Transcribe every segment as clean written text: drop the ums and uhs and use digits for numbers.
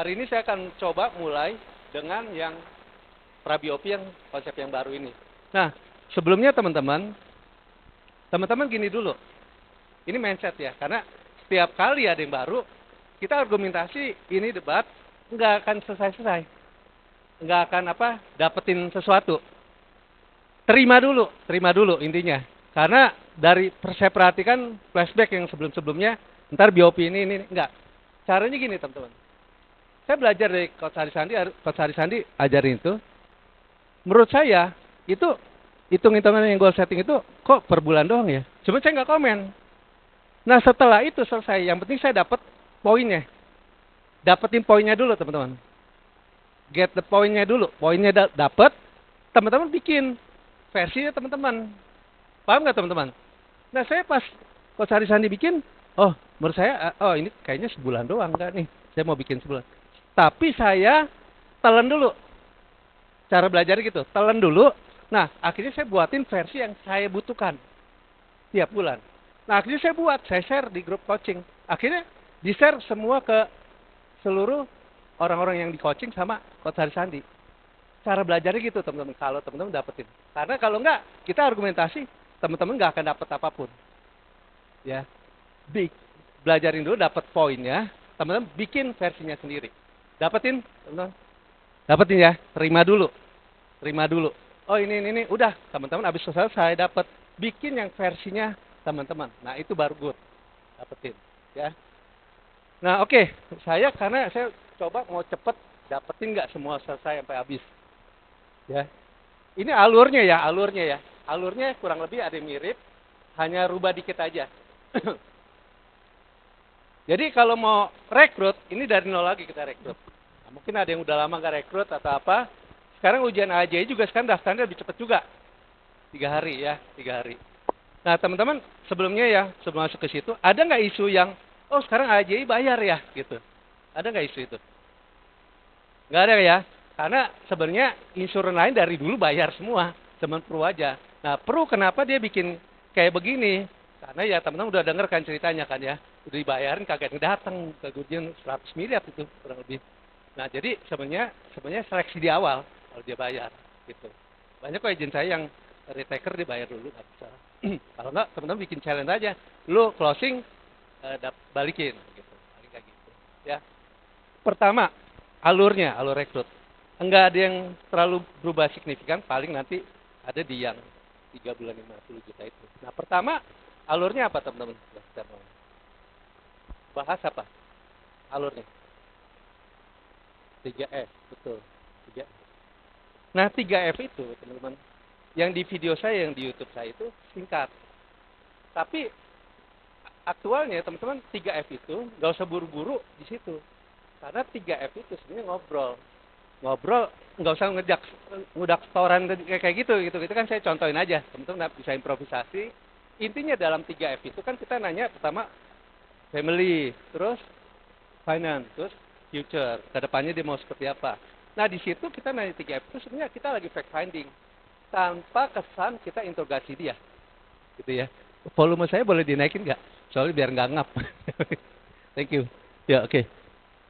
Hari ini saya akan coba mulai dengan yang Prabiopi yang konsep yang baru ini. Nah, sebelumnya teman-teman gini dulu. Ini mindset ya, karena setiap kali ada yang baru, kita argumentasi ini debat nggak akan selesai-selesai, nggak akan dapetin sesuatu. Terima dulu intinya. Karena dari saya perhatikan flashback yang sebelum-sebelumnya, ntar biopi ini enggak. Caranya gini teman-teman. Saya belajar dari Coach Hari Sandi ajarin itu. Menurut saya, itu hitung-hitungan yang goal setting itu kok per bulan doang ya. Cuma saya nggak komen. Nah setelah itu selesai, yang penting saya dapat poinnya. Dapetin poinnya dulu teman-teman. Get the poinnya dulu. Poinnya dapat, teman-teman bikin versinya teman-teman. Paham nggak teman-teman? Nah saya pas Coach Hari Sandi bikin, oh menurut saya, oh ini kayaknya sebulan doang enggak nih. Saya mau bikin sebulan. Tapi saya telan dulu. Cara belajar gitu, telan dulu. Nah, akhirnya saya buatin versi yang saya butuhkan tiap bulan. Nah, akhirnya saya share di grup coaching. Akhirnya di-share semua ke seluruh orang-orang yang di coaching sama Coach Hari Sandi. Cara belajarnya gitu, teman-teman. Kalau teman-teman dapetin. Karena kalau enggak, kita argumentasi, teman-teman nggak akan dapat apapun. Ya, belajarin dulu, dapat poinnya, teman-teman bikin versinya sendiri. Dapetin, teman-teman. Dapetin ya, terima dulu. Oh ini, udah teman-teman habis selesai dapat bikin yang versinya teman-teman. Nah itu baru good, dapetin ya. Nah oke, karena saya coba mau cepet dapetin nggak semua selesai sampai habis. Ya, ini alurnya ya. Alurnya kurang lebih ada yang mirip, hanya rubah dikit aja. Jadi kalau mau rekrut, ini dari nol lagi kita rekrut. Nah, mungkin ada yang udah lama nggak rekrut atau apa. Sekarang ujian AJI juga sekarang daftarnya lebih cepat juga. 3 hari ya, 3 hari. Nah teman-teman sebelumnya ya, sebelum masuk ke situ, ada nggak isu yang, oh sekarang AJI bayar ya gitu. Ada nggak isu itu? Nggak ada ya. Karena sebenarnya insuran lain dari dulu bayar semua. Cuman Pru aja. Nah Pru kenapa dia bikin kayak begini? Karena ya teman-teman udah denger kan ceritanya kan ya. Udah dibayarin kagak datang ke Guardian 100 miliar itu kurang lebih. Nah jadi sebenarnya seleksi di awal kalau dia bayar gitu. Banyak kok agent saya yang retaker dibayar dulu nggak bisa. Kalau nggak teman-teman bikin challenge aja. Lu closing balikin gitu. Paling kayak gitu. Ya. Pertama, alur rekrut. Enggak ada yang terlalu berubah signifikan, paling nanti ada di yang 3 bulan 50 juta itu. Nah, pertama alurnya apa teman-teman? Bahas apa? Alurnya 3F, betul. 3F. Nah, 3F itu teman-teman, yang di video saya, yang di YouTube saya itu singkat. Tapi aktualnya teman-teman 3F itu nggak usah buru-buru di situ. Karena 3F itu sebenarnya ngobrol nggak usah ngudak setoran kayak gitu kan saya contohin aja, teman-teman bisa improvisasi. Intinya dalam 3F itu kan kita nanya pertama family, terus finance, terus future, kedepannya dia mau seperti apa. Nah di situ kita nanya 3F itu sebenarnya kita lagi fact finding tanpa kesan kita interogasi dia, gitu ya. Volume saya boleh dinaikin nggak? Soalnya biar nggak ngap. Thank you. Ya oke.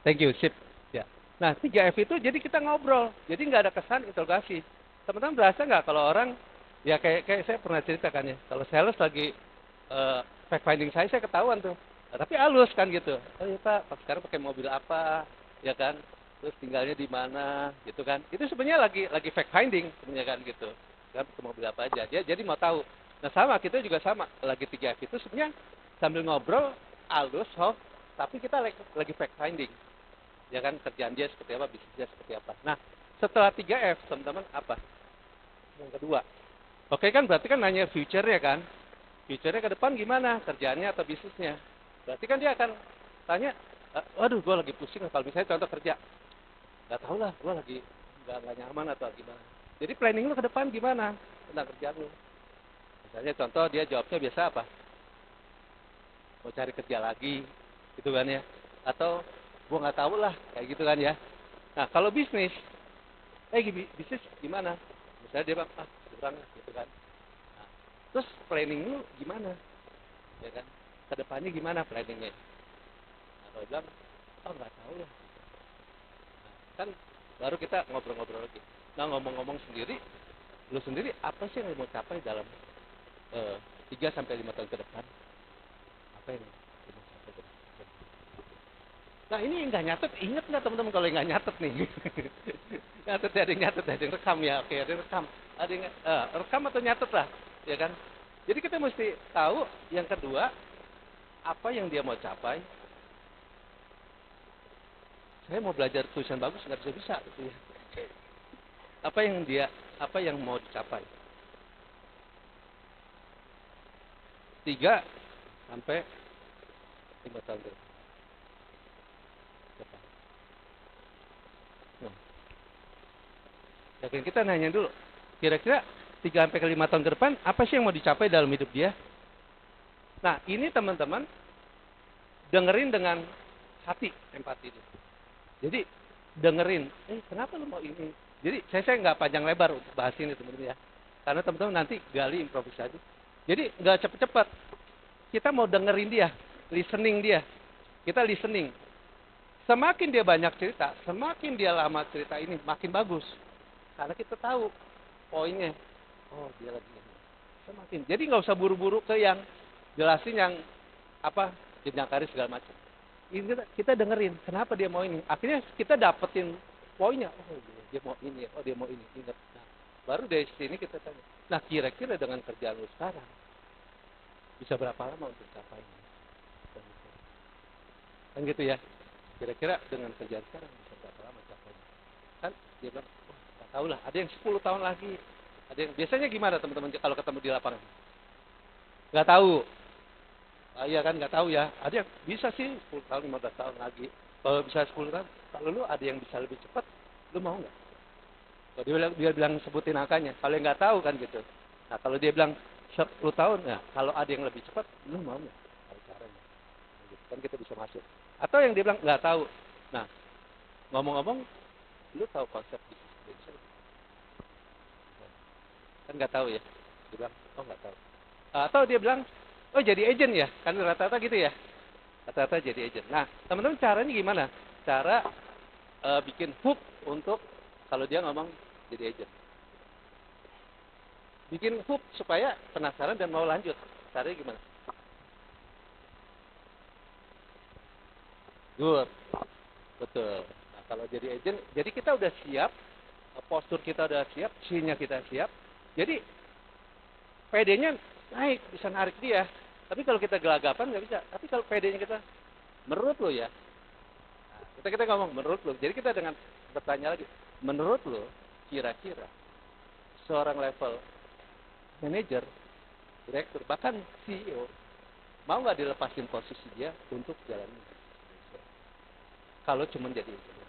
Thank you, sip. Ya. Nah, 3F itu jadi kita ngobrol. Jadi nggak ada kesan interogasi. Teman-teman berasa nggak kalau orang, ya kayak saya pernah ceritakan ya, kalau sales lagi fact finding saya ketahuan tuh. Nah, tapi halus kan gitu. Oh iya Pak, sekarang pakai mobil apa, ya kan? Terus tinggalnya di mana, gitu kan? Itu sebenarnya lagi fact finding, sebenarnya kan gitu. Kan pakai mobil apa aja. Dia jadi mau tahu. Nah sama, kita juga sama. Lagi 3F itu sebenarnya sambil ngobrol, halus, soft, tapi kita lagi fact finding. Ya kan, kerjaan dia seperti apa, bisnisnya seperti apa. Nah, setelah 3F, teman-teman, apa? Yang kedua. Oke kan, berarti kan nanya future-nya kan. Future-nya ke depan gimana, kerjaannya atau bisnisnya. Berarti kan dia akan tanya, waduh, gue lagi pusing, kalau misalnya contoh kerja. Gak tau lah, gue lagi gak nyaman atau gimana. Jadi planning lu ke depan gimana tentang kerjaan lu. Misalnya contoh, dia jawabnya biasa apa? Mau cari kerja lagi, gitu kan ya. Atau gue nggak tahu lah, kayak gitu kan ya. Nah kalau bisnis, bisnis gimana? Misalnya dia bilang, kurang gitu kan. Nah, terus planning lu gimana? Ya kan, kedepannya gimana planningnya? Nah, kalau bilang, nggak tahu lah. Kan baru kita ngobrol-ngobrol lagi. Nah, ngomong-ngomong sendiri, lu sendiri apa sih yang lu mau capai dalam 3 sampai 5 tahun ke depan? Apa yang lu mau capai ke depan? Nah, ini yang nggak nyatet, inget nggak teman-teman kalau yang nggak nyatet nih? Nyatet, ada yang nyatet, ada yang rekam ya, oke, ada yang rekam. Ada yang rekam atau nyatet lah, ya kan? Jadi kita mesti tahu yang kedua, apa yang dia mau capai. Saya mau belajar tulisan bagus, nggak bisa-bisa gitu ya. Apa yang mau dicapai. 3 sampai 5 tahun ke depan. Nah, kita nanya dulu, kira-kira 3 sampai 5 tahun ke depan, apa sih yang mau dicapai dalam hidup dia? Nah, ini teman-teman, dengerin dengan hati, empati itu. Jadi, dengerin, kenapa lu mau ini? Jadi, saya nggak panjang lebar untuk bahas ini, teman-teman ya. Karena teman-teman nanti gali improvisasi. Jadi, nggak cepet-cepet. Kita mau dengerin dia, listening dia. Kita listening. Semakin dia banyak cerita, semakin dia lama cerita ini, makin bagus. Karena kita tahu poinnya. Oh, dia lagi ini. Semakin. Jadi nggak usah buru-buru ke yang jelasin yang apa jenjang karir segala macam. Ini kita dengerin, kenapa dia mau ini. Akhirnya kita dapetin poinnya. Oh, dia mau ini. Oh, dia mau ini. Ingat. Nah, baru dari sini kita tanya. Nah, kira-kira dengan kerjaan lu sekarang, bisa berapa lama untuk capai ini? Kan gitu ya. Kira-kira dengan kerjaan sekarang bisa berapa lama capainya? Kan dia bilang, oh, nggak tahu lah. Ada yang 10 tahun lagi. Ada yang biasanya gimana teman-teman kalau ketemu di lapangan? Nggak tahu. Iya kan nggak tahu ya. Ada yang bisa sih 10 tahun, 15 tahun lagi. Kalau bisa 10 tahun, kalau lu ada yang bisa lebih cepat, lu mau nggak? Kalau dia bilang sebutin angkanya. Kalau yang nggak tahu kan gitu. Nah kalau dia bilang 10 tahun, ya kalau ada yang lebih cepat, lu mau nggak? Kalau caranya. Gitu. Kan kita bisa masuk. Atau yang dia bilang nggak tahu. Nah ngomong-ngomong, lu tahu konsep bisnis potential? Kan nggak tahu ya. Dia bilang, oh nggak tahu. Atau dia bilang, oh jadi agent ya? Kan rata-rata gitu ya. Rata-rata jadi agent. Nah, teman-teman caranya gimana? Cara bikin hook untuk kalau dia ngomong jadi agent. Bikin hook supaya penasaran dan mau lanjut. Caranya gimana? Good. Betul. Nah, kalau jadi agent, jadi kita udah siap, postur kita udah siap, C-nya kita siap. Jadi PD-nya naik, bisa narik dia. Tapi kalau kita gelagapan nggak bisa. Tapi kalau PD-nya kita, menurut lo ya, nah, kita ngomong menurut lo. Jadi kita dengan bertanya lagi, menurut lo kira-kira seorang level manager, direktur, bahkan CEO mau nggak dilepasin posisi dia untuk jalan ini? Kalau cuma jadi engineer.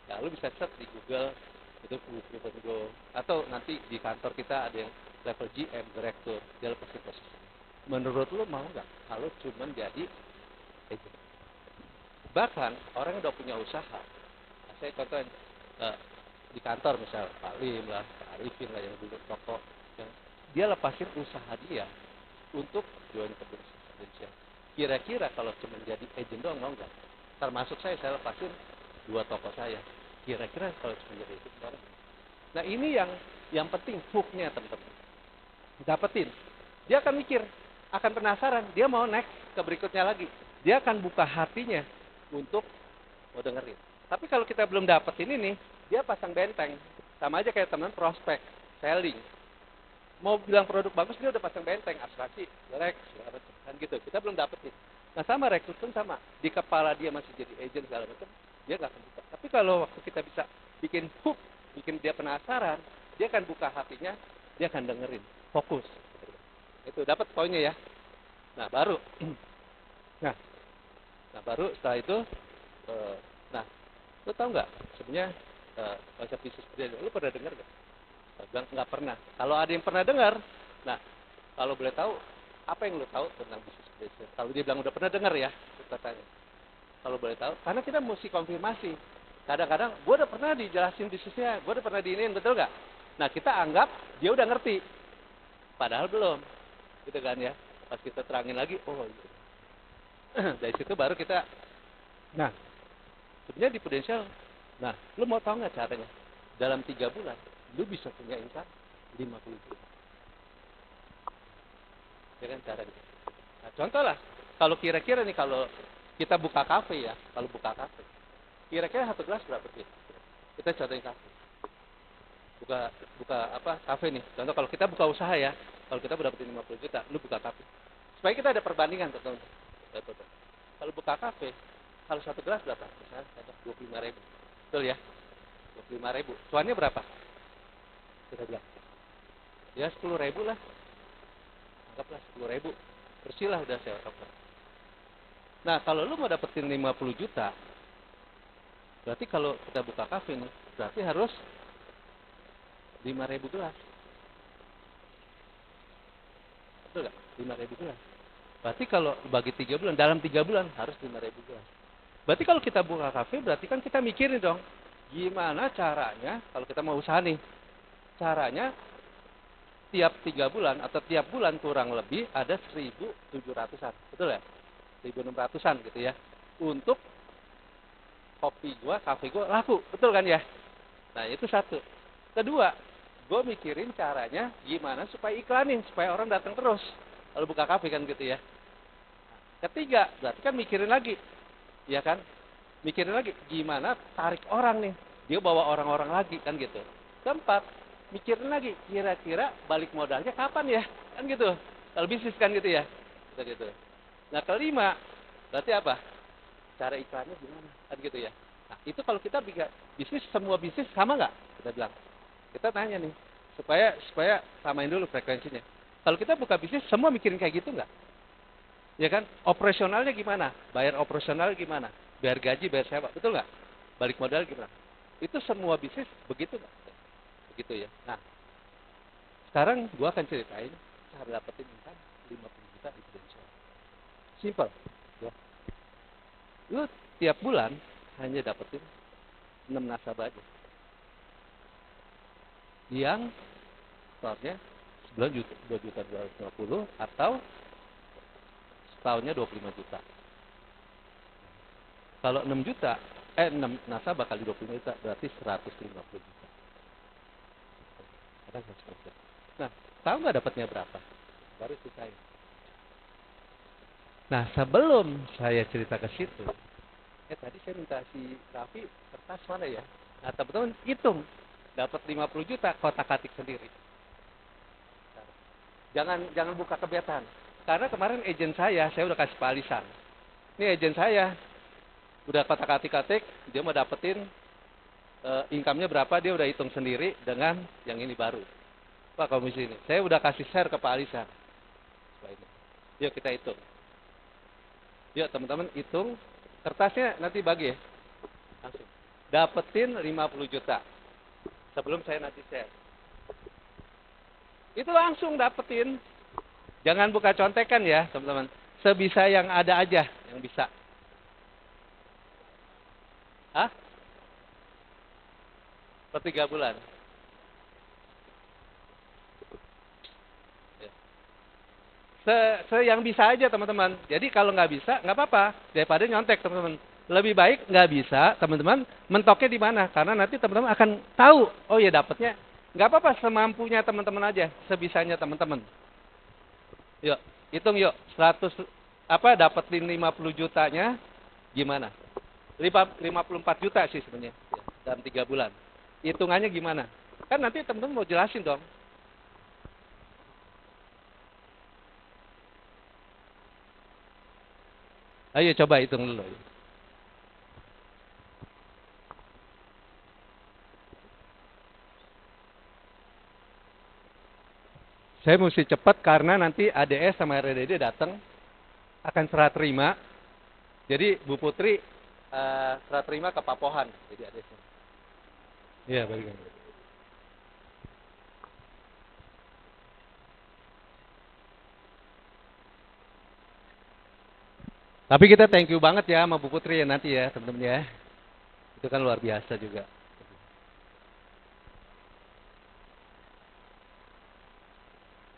Ya lu bisa search di Google itu Proven Go, atau nanti di kantor kita ada yang level GM, direktur, dia lepasin posisi. Menurut lu mau nggak kalau cuma jadi agent? Bahkan orang yang udah punya usaha, nah, saya contohin di kantor misal Pak Lim lah, Pak Arifin lah yang dulu toko, yang dia lepasin usaha dia untuk join ke bisnis Indonesia. Kira-kira kalau cuma jadi agent doang mau nggak? Termasuk saya lepasin 2 toko saya. Kira-kira kalau cuma jadi agent doang. Nah ini yang penting hooknya teman-teman. Dapetin. Dia akan mikir, akan penasaran, dia mau next ke berikutnya lagi. Dia akan buka hatinya untuk mau dengerin. Tapi kalau kita belum dapetin ini, dia pasang benteng. Sama aja kayak teman prospek, selling. Mau bilang produk bagus, dia udah pasang benteng, abstraksi, jelek, segala macam. Kan gitu, kita belum dapetin. Nah sama rekrut pun sama. Di kepala dia masih jadi agent segala macam, dia nggak akan buka. Tapi kalau waktu kita bisa bikin hook, bikin dia penasaran, dia akan buka hatinya, dia akan dengerin, fokus. Itu dapat poinnya ya. Nah baru, nah, baru setelah itu, nah, lu tahu nggak sebenarnya konsep bisnis seperti itu? Lu pernah dengar nggak? Bilang nggak pernah. Kalau ada yang pernah dengar, nah kalau boleh tahu apa yang lu tahu tentang bisnis potential? Kalau dia bilang udah pernah dengar ya, kita tanya. Kalau boleh tahu, karena kita mesti konfirmasi. Kadang-kadang gue udah pernah dijelasin bisnisnya, gue udah pernah diinin, betul nggak? Nah kita anggap dia udah ngerti, padahal belum, gitu kan ya. Pas kita terangin lagi, oh gitu. Dari situ baru kita, nah sebenarnya di Prudential Nah, lu mau tahu nggak caranya? Dalam 3 bulan, lu bisa punya income 50 juta. Ya kan caranya. Nah, contoh lah, kalau kira-kira nih kalau kita buka kafe ya, kalau buka kafe, kira-kira satu gelas berapa sih? Kita contohin kafe. Buka buka apa kafe nih. Contoh kalau kita buka usaha ya, kalau kita dapetin 50 juta, lu buka kafe. Supaya kita ada perbandingan teman-teman. Kalau buka kafe, kalau satu gelas berapa? Misalnya 25.000. Betul ya? 25.000. Cuannya berapa? Kita bilang. Ya 10.000 lah. Anggaplah 10.000. Bersih lah udah saya anggaplah. Nah, kalau lu mau dapetin 50 juta, berarti kalau kita buka kafe nih, berarti harus 5.000 gelas. Betul nggak? 5.000 gelas. Berarti kalau bagi 3 bulan, dalam 3 bulan harus 5.000 gelas. Berarti kalau kita buka kafe, berarti kan kita mikirin dong, gimana caranya, kalau kita mau usaha nih, caranya tiap 3 bulan atau tiap bulan kurang lebih ada 1.700-an. Betul ya? 1.600-an gitu ya. Untuk kopi gua, kafe gua laku. Betul kan ya? Nah, itu satu. Kedua, gue mikirin caranya gimana supaya iklanin, supaya orang datang terus. Kalau buka kafe kan gitu ya. Ketiga, berarti kan mikirin lagi. Ya kan? Mikirin lagi gimana tarik orang nih. Dia bawa orang-orang lagi kan gitu. Keempat, mikirin lagi kira-kira balik modalnya kapan ya? Kan gitu. Kalau bisnis kan gitu ya. Gitu. Nah, kelima, berarti apa? Cara iklannya gimana? Kan gitu ya. Nah, itu kalau kita bisnis, semua bisnis sama nggak? Kita bilang. Kita tanya nih, supaya samain dulu frekuensinya. Kalau kita buka bisnis, semua mikirin kayak gitu nggak? Ya kan? Operasionalnya gimana? Bayar operasional gimana? Bayar gaji, bayar sewa, betul nggak? Balik modal gimana? Itu semua bisnis begitu nggak? Begitu ya. Nah, sekarang gua akan ceritain cara dapetin income 50 juta di Prudential. Simple. Ya. Lu tiap bulan hanya dapetin 6 nasabah aja. Yang startnya sebulan 2.250 atau setahunnya 25 juta. Kalau 6 juta, 6 nasabah kali 25 juta berarti 150 juta. Nah, tahu nggak dapatnya berapa? Baru ceritain. Nah, sebelum saya cerita ke situ, tadi saya minta si Raffi kertas mana ya? Nah, teman-teman hitung. Dapat 50 juta, kotak-katik sendiri. Jangan buka kebiasaan. Karena kemarin agen saya udah kasih palisan. Ini agen saya, udah kotak-katik, dia mau dapetin income-nya berapa, dia udah hitung sendiri dengan yang ini baru. Pak komisi ini, saya udah kasih share ke Pak Alisan. Yuk kita hitung. Yuk teman-teman hitung, kertasnya nanti bagi ya. Langsung. Dapetin 50 juta. Sebelum saya nanti share. Itu langsung dapetin. Jangan buka contekan ya teman-teman. Sebisa yang ada aja yang bisa. Hah? Per 3 bulan. Yang bisa aja teman-teman. Jadi kalau nggak bisa, nggak apa-apa. Daripada nyontek teman-teman. Lebih baik nggak bisa teman-teman mentoknya di mana. Karena nanti teman-teman akan tahu. Oh ya dapatnya. Nggak apa-apa semampunya teman-teman aja. Sebisanya teman-teman. Yuk, hitung yuk. 100 dapetin 50 jutanya gimana? 54 juta sih sebenarnya. Ya, dalam 3 bulan. Hitungannya gimana? Kan nanti teman-teman mau jelasin dong. Ayo coba hitung dulu. Saya mesti cepat karena nanti ADS sama RDD datang akan serah terima. Jadi Bu Putri serah terima ke Papohan. Jadi ADS. Iya, baik. Tapi kita thank you banget ya sama Bu Putri ya nanti ya teman-teman ya. Itu kan luar biasa juga.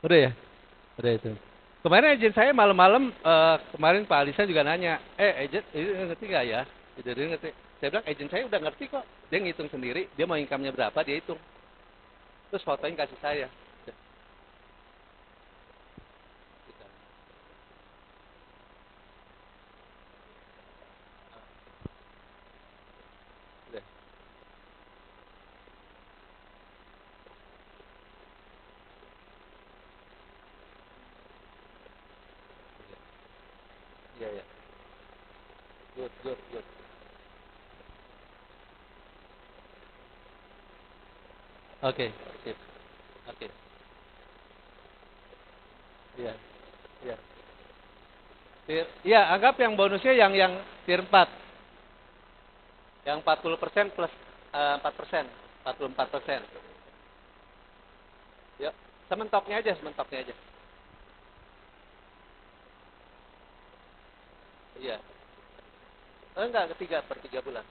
Udah ya? Udah itu. Kemarin agen saya malam-malam, kemarin Pak Alisa juga nanya, agen ini ngerti nggak ya? Jadi ngerti. Saya bilang agen saya udah ngerti kok. Dia ngitung sendiri, dia mau income-nya berapa, dia hitung. Terus fotonya kasih saya. Udah. Udah. Iya, iya. Good, good, good. Oke, sip. Oke. Iya, iya. Iya, anggap yang bonusnya yang tier 4. Yang 40% plus 4%. 44%. Yuk, sementoknya aja, sementoknya aja. Iya. Enggak, ketiga per 3 bulan.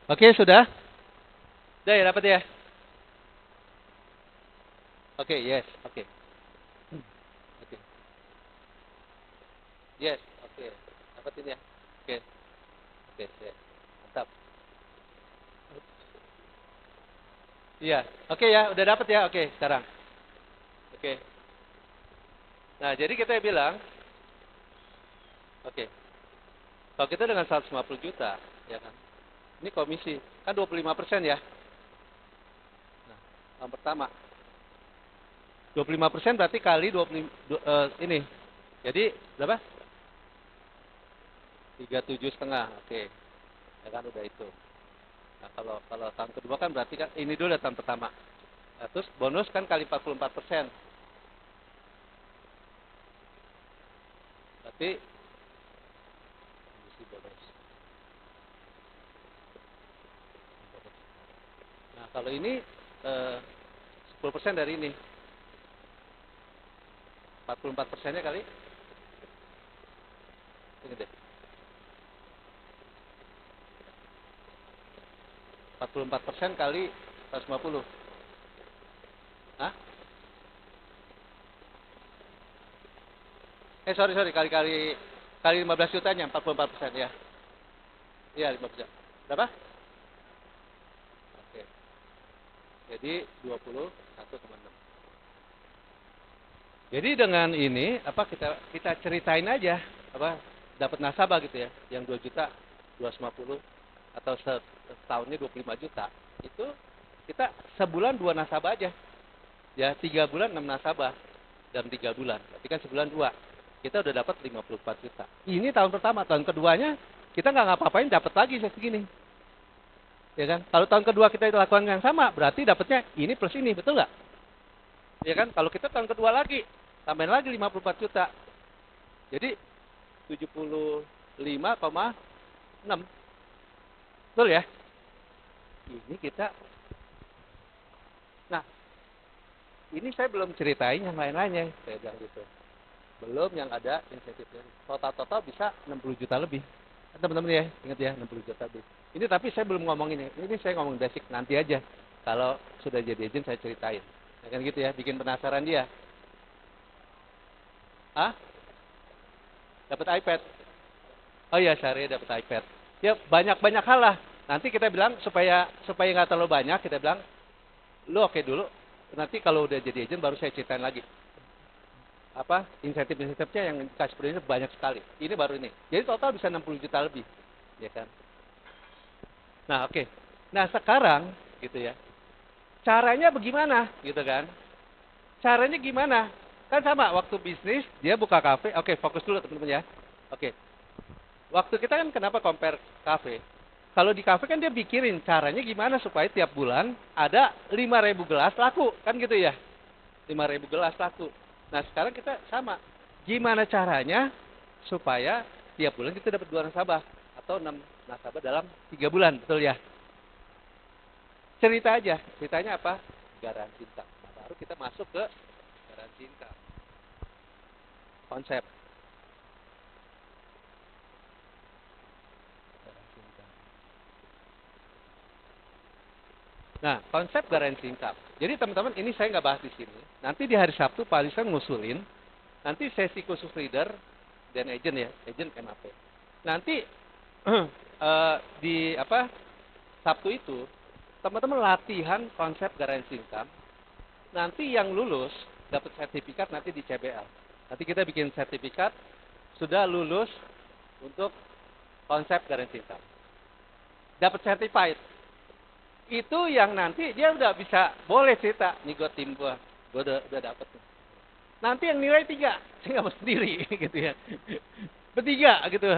Oke, sudah? Udah ya, dapat ya? Oke, yes. Oke. Oke. Yes, oke. Dapatin ya. Oke. Oke, ya. Mantap. Iya. Oke ya, udah dapat ya. Oke, sekarang. Oke. Nah, jadi kita bilang, oke. Kalau kita dengan 150 juta, ya kan? Ini komisi, kan 25% ya. Nah, yang pertama, 25% berarti kali 25 ini. Jadi berapa? 37,5. Oke. Ya kan udah itu. Nah, kalau tahun kedua kan berarti kan ini dulu ya tahun pertama. Nah, terus bonus kan kali 44%. Berarti komisi bonus. Nah, kalau ini 10% dari ini. 44%-nya kali ini deh. 44% kali 150. Hah? Sorry, kali 15 jutanya 44% ya. Iya, 15 juta. Berapa? Oke. Jadi 21,6. Jadi dengan ini apa kita ceritain aja apa dapat nasabah gitu ya, yang 2 juta 250 atau setahunnya 25 juta. Itu kita sebulan 2 nasabah aja. Ya, 3 bulan 6 nasabah dalam 3 bulan. Berarti kan sebulan 2. Kita udah dapat 54 juta. Ini tahun pertama, tahun keduanya kita nggak ngapa-ngapain dapat lagi segini. Ya kan? Kalau tahun kedua kita lakukan yang sama, berarti dapatnya ini plus ini, betul nggak? Ya kan? Kalau kita tahun kedua lagi, tambahin lagi 54 juta. Jadi 75,6. Betul ya? Ini kita. Nah, ini saya belum ceritain yang lain-lainnya. Saya bilang gitu. Belum yang ada insentifnya. Total-total bisa 60 juta lebih. Teman-teman ya, ingat ya 60 juta lebih. Ini tapi saya belum ngomong ini. Ini saya ngomong basic nanti aja. Kalau sudah jadi agent saya ceritain. Ya kan gitu ya, bikin penasaran dia. Ah, dapat iPad. Oh iya, Syari dapat iPad. Ya banyak-banyak hal lah. Nanti kita bilang supaya nggak terlalu banyak, kita bilang lu oke dulu. Nanti kalau udah jadi agent baru saya ceritain lagi. Apa insentif-insentifnya yang dikasih produsen banyak sekali. Ini baru ini. Jadi total bisa 60 juta lebih, ya kan? Nah, oke. Nah, sekarang gitu ya. Caranya bagaimana gitu kan? Caranya gimana? Kan sama waktu bisnis dia buka kafe. Oke, fokus dulu teman-teman ya. Oke. Waktu kita kan kenapa compare kafe? Kalau di kafe kan dia pikirin caranya gimana supaya tiap bulan ada 5.000 gelas laku, kan gitu ya. 5.000 gelas laku. Nah, sekarang kita sama. Gimana caranya supaya tiap bulan kita dapat 2 nasabah atau 6 nasabah dalam 3 bulan, betul ya? Cerita aja. Ceritanya apa? Garansi income. Nah, baru kita masuk ke garansi income. Konsep garansi income. Nah, konsep garansi income. Jadi teman-teman, ini saya nggak bahas di sini. Nanti di hari Sabtu Pak Alisa ngusulin, nanti sesi khusus leader dan agent ya, agent MAP. Nanti di Sabtu itu teman-teman latihan konsep garansi income. Nanti yang lulus dapat sertifikat nanti di CBL. Nanti kita bikin sertifikat sudah lulus untuk konsep garansi income. Dapat certified. Itu yang nanti dia udah bisa boleh cerita, nih gue tim gue udah dapet. Nanti yang nilai 3, saya nggak mau sendiri gitu ya. Bertiga gitu.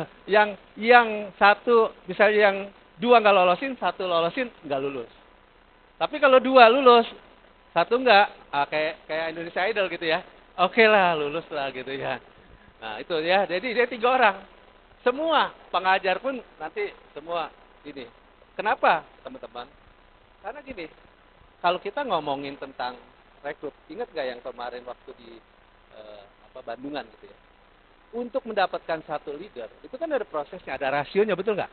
Yang satu misalnya yang 2 nggak lolosin, 1 lolosin nggak lulus. Tapi kalau 2 lulus, 1 nggak, kayak Indonesia Idol gitu ya. Oke lah, lulus lah gitu ya. Nah itu ya, jadi dia 3 orang. Semua pengajar pun nanti semua ini. Kenapa teman-teman? Karena gini, kalau kita ngomongin tentang rekrut, ingat nggak yang kemarin waktu di Bandungan gitu ya? Untuk mendapatkan satu leader, itu kan ada prosesnya, ada rasionya, betul nggak?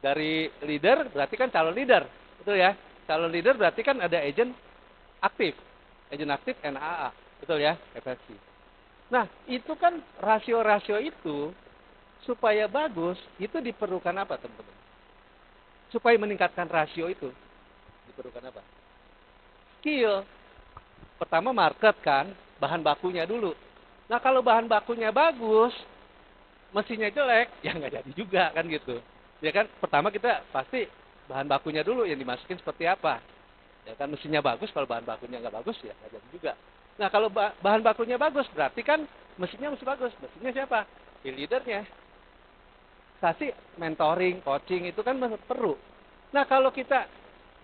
Dari leader berarti kan calon leader, betul ya? Calon leader berarti kan ada agent aktif NAA, betul ya? FSC. Nah, itu kan rasio-rasio itu supaya bagus, itu diperlukan apa teman-teman? Supaya meningkatkan rasio itu, diperlukan apa? Skill. Pertama market kan, bahan bakunya dulu. Nah kalau bahan bakunya bagus, mesinnya jelek, ya nggak jadi juga kan gitu. Ya kan, pertama kita pasti bahan bakunya dulu yang dimasukin seperti apa. Ya kan mesinnya bagus, kalau bahan bakunya nggak bagus ya nggak jadi juga. Nah kalau bahan bakunya bagus, berarti kan mesinnya mesti bagus. Mesinnya siapa? Leadernya. Kasih mentoring, coaching itu kan perlu. Nah kalau kita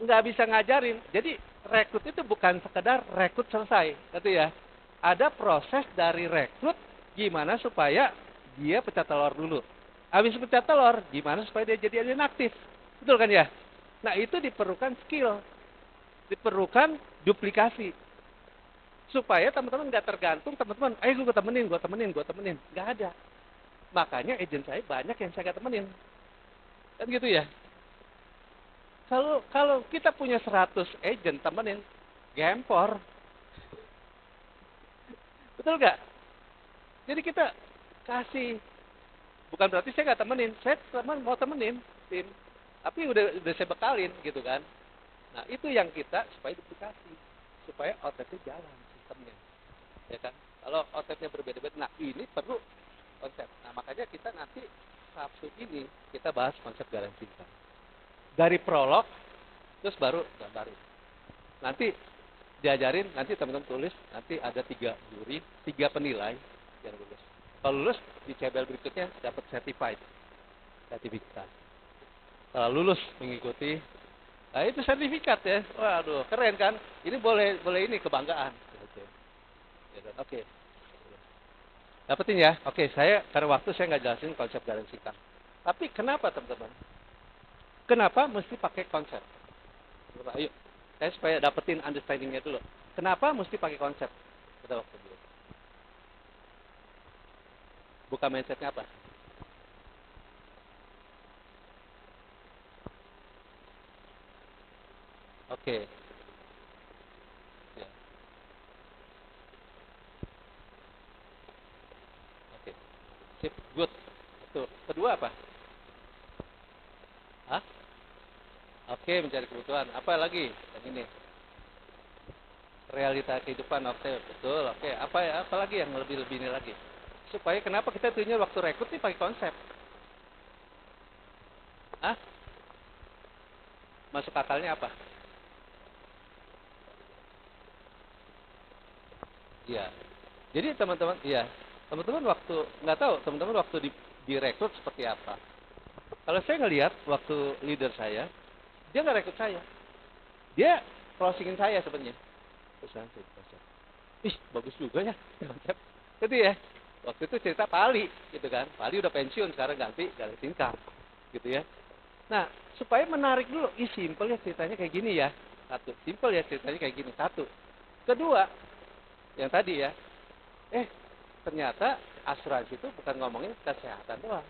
nggak bisa ngajarin, jadi rekrut itu bukan sekedar rekrut selesai, gitu ya. Ada proses dari rekrut gimana supaya dia pecah telur dulu. Habis pecah telur, gimana supaya dia jadi alien aktif. Betul kan ya? Nah itu diperlukan skill, diperlukan duplikasi. Supaya teman-teman nggak tergantung, teman-teman, ayo gue temenin. Nggak ada. Makanya agent saya banyak yang saya nggak temenin. Kan gitu ya. Kalau kita punya 100 agent temenin, gempor. Betul nggak? Jadi kita kasih, bukan berarti saya nggak temenin, saya mau temenin tim, tapi udah saya bekalin gitu kan. Nah itu yang kita supaya duplikasi, supaya outletnya jalan sistemnya, ya kan. Kalau outletnya berbeda-beda, nah ini perlu konsep. Nah makanya kita nanti Sabtu ini kita bahas konsep garansi dari prolog, terus baru gambarin. Nanti diajarin, nanti teman-teman tulis, nanti ada 3 juri, 3 penilai yang lulus. Kalau lulus di CBL berikutnya dapat sertifikat. Kalau lulus mengikuti, nah itu sertifikat ya. Waduh, keren kan? Ini boleh ini kebanggaan. Oke. Dapetin ya. Oke, saya karena waktu saya nggak jelasin konsep garansi income. Tapi kenapa teman-teman? Kenapa mesti pakai konsep? Ayo, saya supaya dapetin understandingnya dulu. Kenapa mesti pakai konsep? Kita waktu dulu. Buka mindsetnya apa? Oke. Ya. Oke. Sip, good. Tuh. Kedua apa? Hah? Oke, mencari kebutuhan. Apa lagi? Yang ini. Realita kehidupan. Oke, betul. Oke, apa lagi yang lebih-lebih ini lagi? Supaya kenapa kita tujuannya waktu rekrut nih pakai konsep? Hah? Masuk akalnya apa? Iya. Jadi teman-teman, iya. Teman-teman waktu nggak tahu, teman-teman waktu direkrut seperti apa? Kalau saya ngelihat waktu leader saya, dia nggak rekrut saya. Dia closingin saya sebenarnya. Perusahaan saya. Ih, bagus juga ya konsep. Gitu ya. Waktu itu cerita Pak Ali, gitu kan. Pak Ali udah pensiun, sekarang ganti tingkah, gitu ya. Nah, supaya menarik dulu, simpel ya ceritanya kayak gini ya. Satu, simpel ya ceritanya kayak gini. Satu. Kedua, yang tadi ya, ternyata asuransi itu bukan ngomongin kesehatan doang.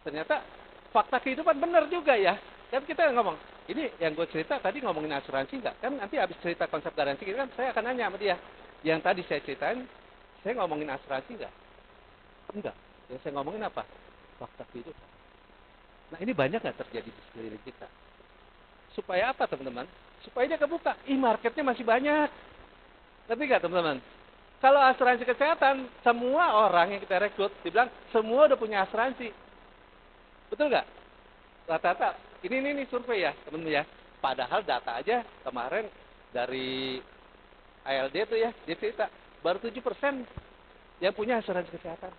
Ternyata fakta kehidupan benar juga ya. Kan kita ngomong, ini yang gue cerita tadi ngomongin asuransi nggak? Kan nanti habis cerita konsep garansi kan saya akan nanya sama dia. Yang tadi saya ceritain, saya ngomongin asuransi nggak? Enggak. Yang saya ngomongin apa? Fakta kehidupan. Nah ini banyak nggak terjadi di sekeliling kita? Supaya apa teman-teman? Supaya dia kebuka. Marketnya masih banyak. Ngerti nggak teman-teman? Kalau asuransi kesehatan, semua orang yang kita rekrut, dibilang semua udah punya asuransi. Betul nggak? Rata-rata, ini survei ya teman-teman ya. Padahal data aja kemarin dari ALD tuh ya, dia cerita, baru 7% yang punya asuransi kesehatan.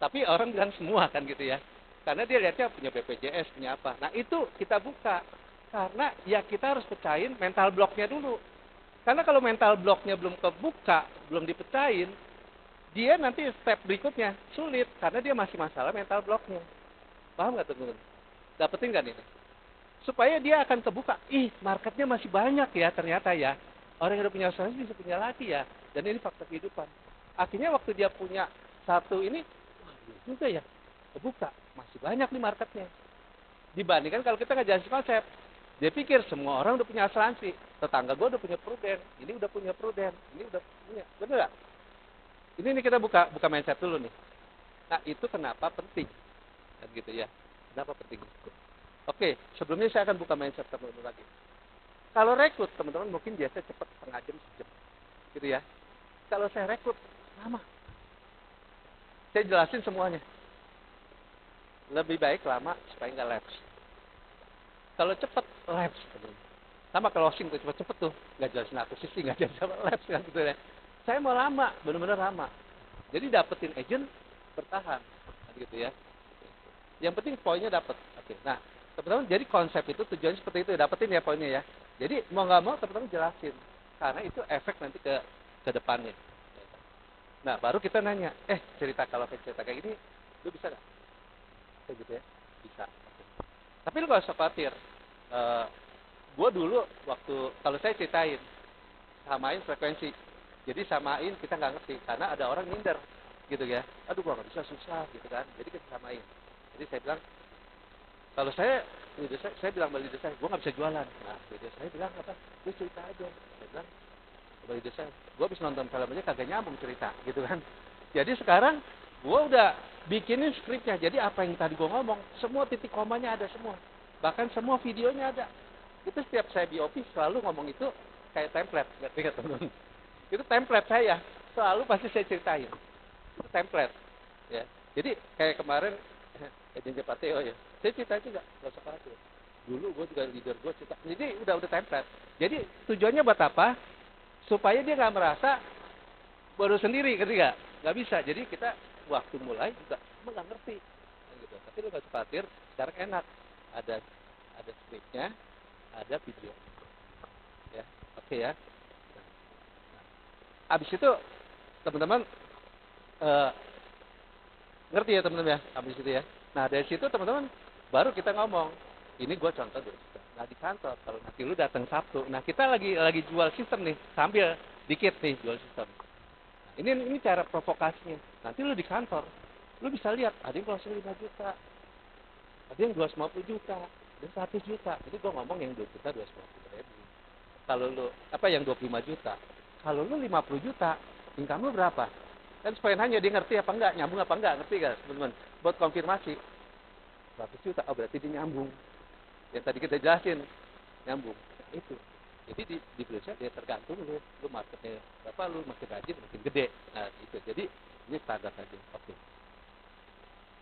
Tapi orang bilang semua kan gitu ya. Karena dia lihatnya punya BPJS, punya apa. Nah itu kita buka. Karena ya kita harus pecahin mental blocknya dulu. Karena kalau mental blocknya belum kebuka, belum dipecahin, dia nanti step berikutnya sulit. Karena dia masih masalah mental blocknya. Paham nggak teman-teman? Dapetin nggak nih? Supaya dia akan kebuka. Marketnya masih banyak ya ternyata ya. Orang yang udah punya asuransi bisa punya lagi ya. Dan ini fakta kehidupan. Akhirnya waktu dia punya satu ini, wah juga ya, kebuka. Masih banyak nih marketnya. Dibandingkan kalau kita nggak jelasin konsep. Dia pikir semua orang udah punya asuransi. Tetangga gue udah punya Prudent. Ini udah punya Prudent. Ini udah punya. Bener nggak? Ini kita buka mindset dulu nih. Nah itu kenapa penting. Dan gitu ya. Kenapa penting itu? Oke, sebelumnya saya akan buka mindset teman-teman lagi. Kalau rekrut, teman-teman mungkin biasa cepat setengah jam, sejam. Gitu ya. Kalau saya rekrut, lama. Saya jelasin semuanya. Lebih baik lama supaya nggak lapse. Kalau cepat, lapse. Sama closing tuh, cepet-cepet tuh. Nggak jelasin akuisisi, nggak jelasin apa lapse kan gitu ya. Saya mau lama, benar-benar lama. Jadi dapetin agent, bertahan. Gitu ya. Yang penting poinnya dapat. Oke. Nah, teman-teman, jadi konsep itu tujuannya seperti itu, dapetin ya poinnya ya. Jadi mau nggak mau teman-teman jelasin, karena itu efek nanti ke depannya. Nah, baru kita nanya, cerita kalau cerita kayak gini, lu bisa nggak? Kayak gitu ya, bisa. Tapi lu nggak usah khawatir. Gue dulu waktu kalau saya ceritain, samain frekuensi. Jadi samain kita nggak ngerti, karena ada orang minder, gitu ya. Aduh, gue nggak bisa, susah, gitu kan. Jadi kita samain. Jadi saya bilang, kalau saya bilang balik leader saya, gue nggak bisa jualan. Nah, leader saya bilang apa? Gue cerita aja. Saya bilang, balik leader saya, gue habis nonton film aja kagak nyambung cerita, gitu kan. Jadi sekarang gue udah bikinin skripnya. Jadi apa yang tadi gue ngomong, semua titik komanya ada semua. Bahkan semua videonya ada. Itu setiap saya BOP selalu ngomong itu kayak template, ngerti nggak teman-teman? Itu template saya, selalu pasti saya ceritain. Itu template, ya. Jadi kayak kemarin Ejen Pateo ya, saya cerita juga, nggak usah khawatir. Dulu gue juga leader gue cerita, jadi udah template. Jadi tujuannya buat apa? Supaya dia nggak merasa baru sendiri, ngerti nggak? Nggak bisa. Jadi kita waktu mulai juga nggak ngerti, gitu. Tapi lu nggak usah khawatir, sekarang enak, ada skripnya, ada video, ya, oke ya. Abis itu teman-teman ngerti ya teman-teman ya, abis itu ya. Nah dari situ teman-teman baru kita ngomong, ini gue contoh dulu. Nah di kantor kalau nanti lu datang Sabtu, nah kita lagi jual sistem nih, sambil dikit nih jual sistem. Nah, ini cara provokasinya. Nanti lu di kantor, lu bisa lihat ada yang closing 5 juta, ada yang 250 juta, ada 100 juta. Jadi gue ngomong yang 2 juta 250.000. Kalau lu yang 25 juta, kalau lu 50 juta, income lu berapa? Kan supaya nanya dia ngerti apa enggak, nyambung apa enggak, ngerti gak teman-teman? Buat konfirmasi, 100 juta, berarti dia nyambung. Yang tadi kita jelasin, nyambung. Itu. Jadi di Indonesia dia tergantung lu marketnya berapa, lu makin rajin, makin gede. Nah itu, jadi ini standar saja. Oke.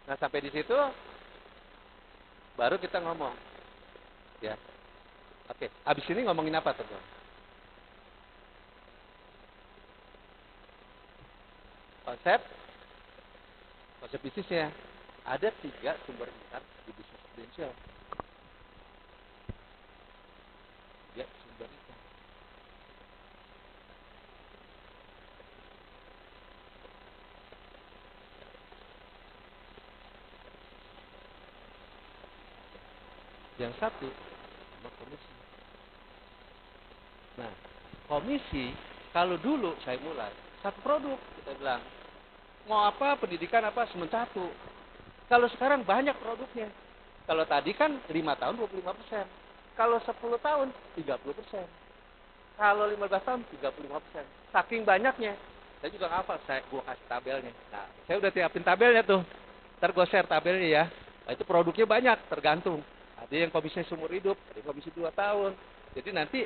Nah sampai di situ, baru kita ngomong. Ya. Oke, abis ini ngomongin apa teman-teman? Konsep bisnisnya. Ada 3 sumber income di bisnis potensial. 3 sumber income. Yang satu, sama komisi. Nah, komisi, kalau dulu saya mulai, satu produk, kita bilang, mau apa, pendidikan apa, sementara satu. Kalau sekarang banyak produknya. Kalau tadi kan 5 tahun 25%. Kalau 10 tahun 30%. Kalau 15 tahun 35%. Saking banyaknya. Saya juga ngapal, gua kasih tabelnya. Nah, saya udah siapin tabelnya tuh. Ntar gue share tabelnya ya. Nah, itu produknya banyak, tergantung. Ada yang komisinya seumur hidup, ada yang komisi 2 tahun. Jadi nanti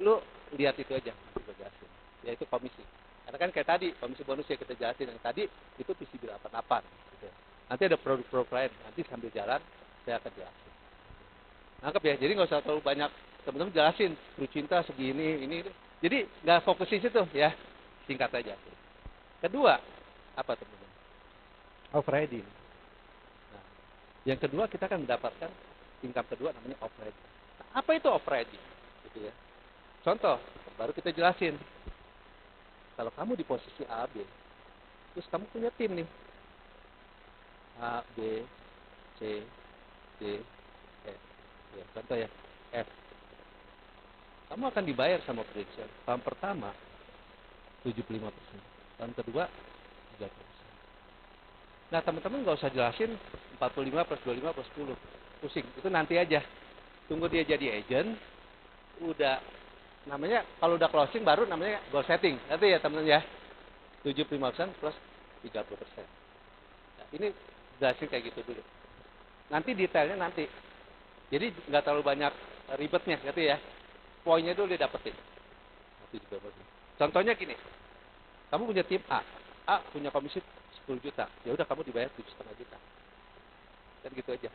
lu lihat itu aja, nanti gue jelasin. Yaitu komisi. Karena kan kayak tadi, komisi bonus yang kita jelasin yang tadi itu PCB 88 gitu. Nanti ada produk-produk lain, nanti sambil jalan saya akan jelasin. Nangkep ya, jadi nggak usah terlalu banyak, teman-teman jelasin, True Cinta segini, ini. Jadi nggak fokus di situ ya, singkat aja. Kedua, apa teman-teman? Operating. Nah, yang kedua kita akan mendapatkan income kedua namanya operating. Nah, apa itu operating? Gitu ya. Contoh, baru kita jelasin. Kalau kamu di posisi A, B, terus kamu punya tim nih. A, B, C, D, E. Ya, contoh ya, F. Kamu akan dibayar sama producer. Tahun pertama 75%. Tahun kedua 30%. Nah, teman-teman nggak usah jelasin 45 plus 25 plus 10. Pusing. Itu nanti aja. Tunggu dia jadi agent. Udah, namanya, kalau udah closing baru namanya goal setting. Nanti ya teman-teman ya. 75% plus 30%. Nah, ini jelasin kayak gitu dulu. Nanti detailnya nanti. Jadi nggak terlalu banyak ribetnya gitu ya. Poinnya dulu didapetin. Contohnya gini. Kamu punya tim A. A punya komisi 10 juta. Ya udah kamu dibayar 7,5 juta. Kan gitu aja.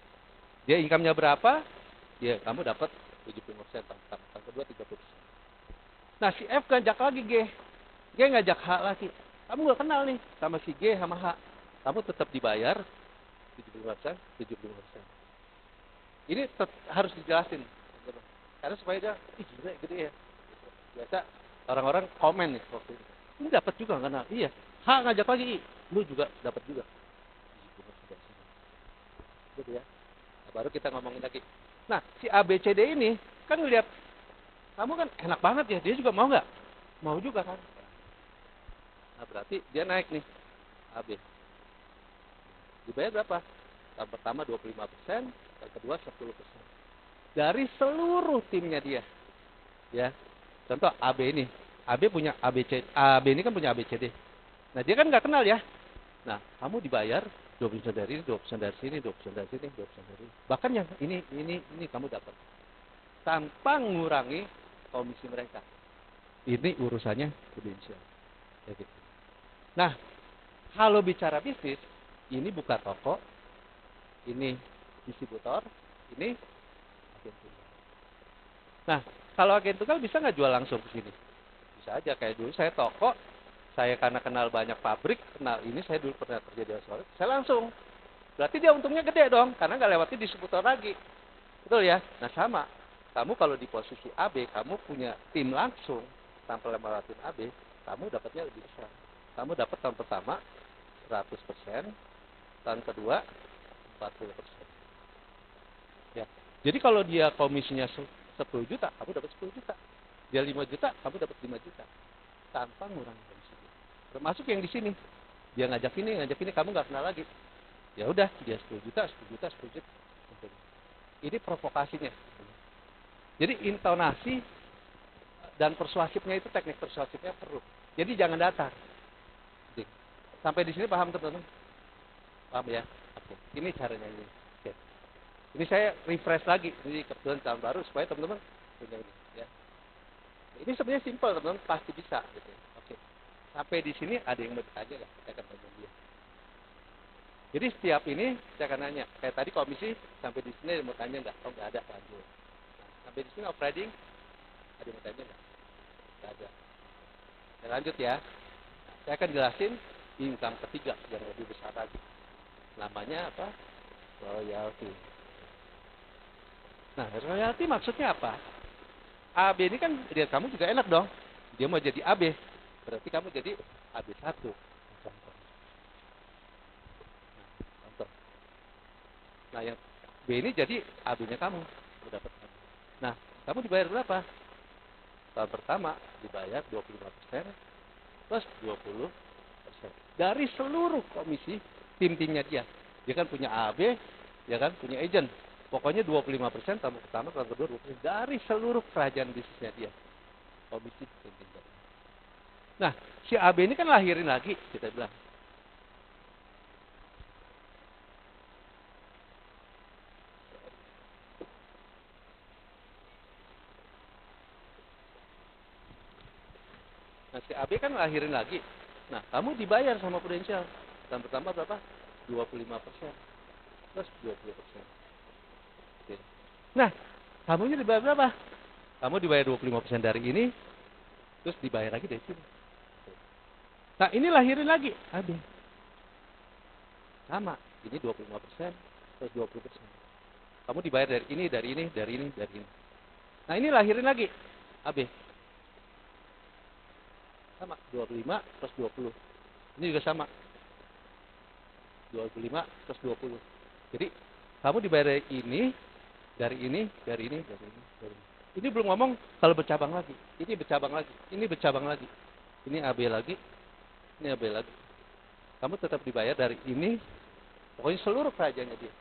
Dia income-nya berapa? Ya kamu dapat 75%, tahun kedua 30%. Nah, si F ngajak lagi G. G ngajak H lagi. Kamu nggak kenal nih sama si G sama H. Kamu tetap dibayar 75%, 75%. Ini harus dijelasin. Karena supaya dia, gila gede ya. Biasa orang-orang komen nih waktu itu. Ini dapat juga nggak? Nah, iya. H ngajak lagi, lu juga dapat juga. Gitu ya. Nah, baru kita ngomongin lagi. Nah, si A, B, C, D ini kan ngeliat, kamu kan enak banget ya, dia juga mau nggak? Mau juga kan? Nah, berarti dia naik nih, A, B. Dibayar berapa? Tahun pertama 25%, tahun kedua 10%. Dari seluruh timnya dia. Ya. Contoh AB ini. AB punya ABC, AB ini kan punya ABCD. Nah, dia kan nggak kenal ya. Nah, kamu dibayar 20% dari ini, 20% dari sini, 20% dari sini, 20% dari ini. Bahkan yang ini kamu dapat. Tanpa mengurangi komisi mereka. Ini urusannya prudensial. Ya gitu. Nah, kalau bicara bisnis, ini buka toko, ini distributor, ini agen tunggal. Nah, kalau agen tunggal bisa nggak jual langsung ke sini? Bisa aja, kayak dulu saya toko, saya karena kenal banyak pabrik, kenal ini, saya dulu pernah kerja di Australia, saya langsung. Berarti dia untungnya gede dong, karena nggak lewati distributor lagi. Betul ya? Nah sama, kamu kalau di posisi AB, kamu punya tim langsung, tanpa lewatin AB, kamu dapatnya lebih besar. Kamu dapat tahun pertama 100%, tahun kedua 40%. Ya. Jadi kalau dia komisinya 10 juta, kamu dapat 10 juta. Dia 5 juta, kamu dapat 5 juta. Tanpa ngurangi komisi. Termasuk yang di sini. Dia ngajak ini, kamu nggak kenal lagi. Ya udah, dia 10 juta, 10 juta, 10 juta. Ini provokasinya. Jadi intonasi dan persuasifnya itu, teknik persuasifnya perlu. Jadi jangan datar. Sampai di sini paham teman-teman? Paham ya? Oke. Ini caranya ini. Oke. Ini saya refresh lagi. Ini kebetulan tahun baru supaya teman-teman punya ini. Ya. Ini sebenarnya simpel teman-teman, pasti bisa. Gitu. Oke. Sampai di sini ada yang mau ditanya nggak? Saya akan tanya dia. Jadi setiap ini saya akan nanya. Kayak tadi komisi sampai di sini ada yang mau tanya nggak? Oh nggak ada, lanjut. Nah, sampai di sini operating ada yang mau tanya nggak? Nggak ada. Saya lanjut ya. Nah, saya akan jelasin income ketiga yang lebih besar lagi. Namanya apa? Royalty. Nah, royalty maksudnya apa? AB ini kan lihat kamu juga enak dong. Dia mau jadi AB. Berarti kamu jadi AB1. Contoh. Contoh. Nah, yang B ini jadi AB-nya kamu. Dapat. Nah, kamu dibayar berapa? Tahun pertama dibayar 25% plus 20%. Dari seluruh komisi tim-timnya dia. Dia kan punya AB, dia kan punya agent. Pokoknya 25% tahun pertama, tahun kedua 20% dari seluruh kerajaan bisnisnya dia. Komisi. Nah, si AB ini kan lahirin lagi, kita bilang. Nah, si AB kan lahirin lagi. Nah, kamu dibayar sama Prudential. Tahun pertama berapa? 25%. Plus 20%. Oke. Nah, kamunya dibayar berapa? Kamu dibayar 25% dari ini, terus dibayar lagi dari sini. Nah, ini lahirin lagi, AB. Sama, ini 25%, terus 20%. Kamu dibayar dari ini, dari ini, dari ini, dari ini. Nah, ini lahirin lagi, AB. Sama, 25 plus 20. Ini juga sama. 25 plus 20. Jadi, kamu dibayar dari ini, dari ini, dari ini, dari ini, dari ini. Ini belum ngomong kalau bercabang lagi. Ini bercabang lagi. Ini bercabang lagi. Ini AB lagi. Ini AB lagi. Kamu tetap dibayar dari ini. Pokoknya seluruh kerajaannya dia.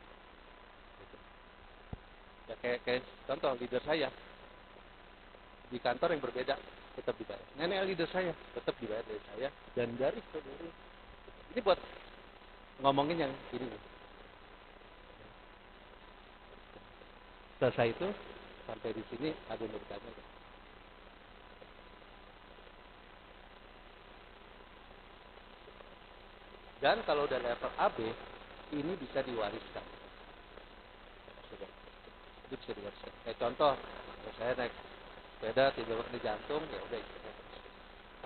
Ya kayak contoh leader saya. Di kantor yang berbeda tetap dibayar. Nenek leader saya tetap dibayar dari saya. Dan dari seluruh. Ini buat ngomongin yang ini. Selesai itu. Sampai di sini ada yang bertanya. Dan kalau udah level AB, ini bisa diwariskan. Itu bisa diwariskan. Kayak contoh, kalau saya naik sepeda tiba di jantung, ya udah itu.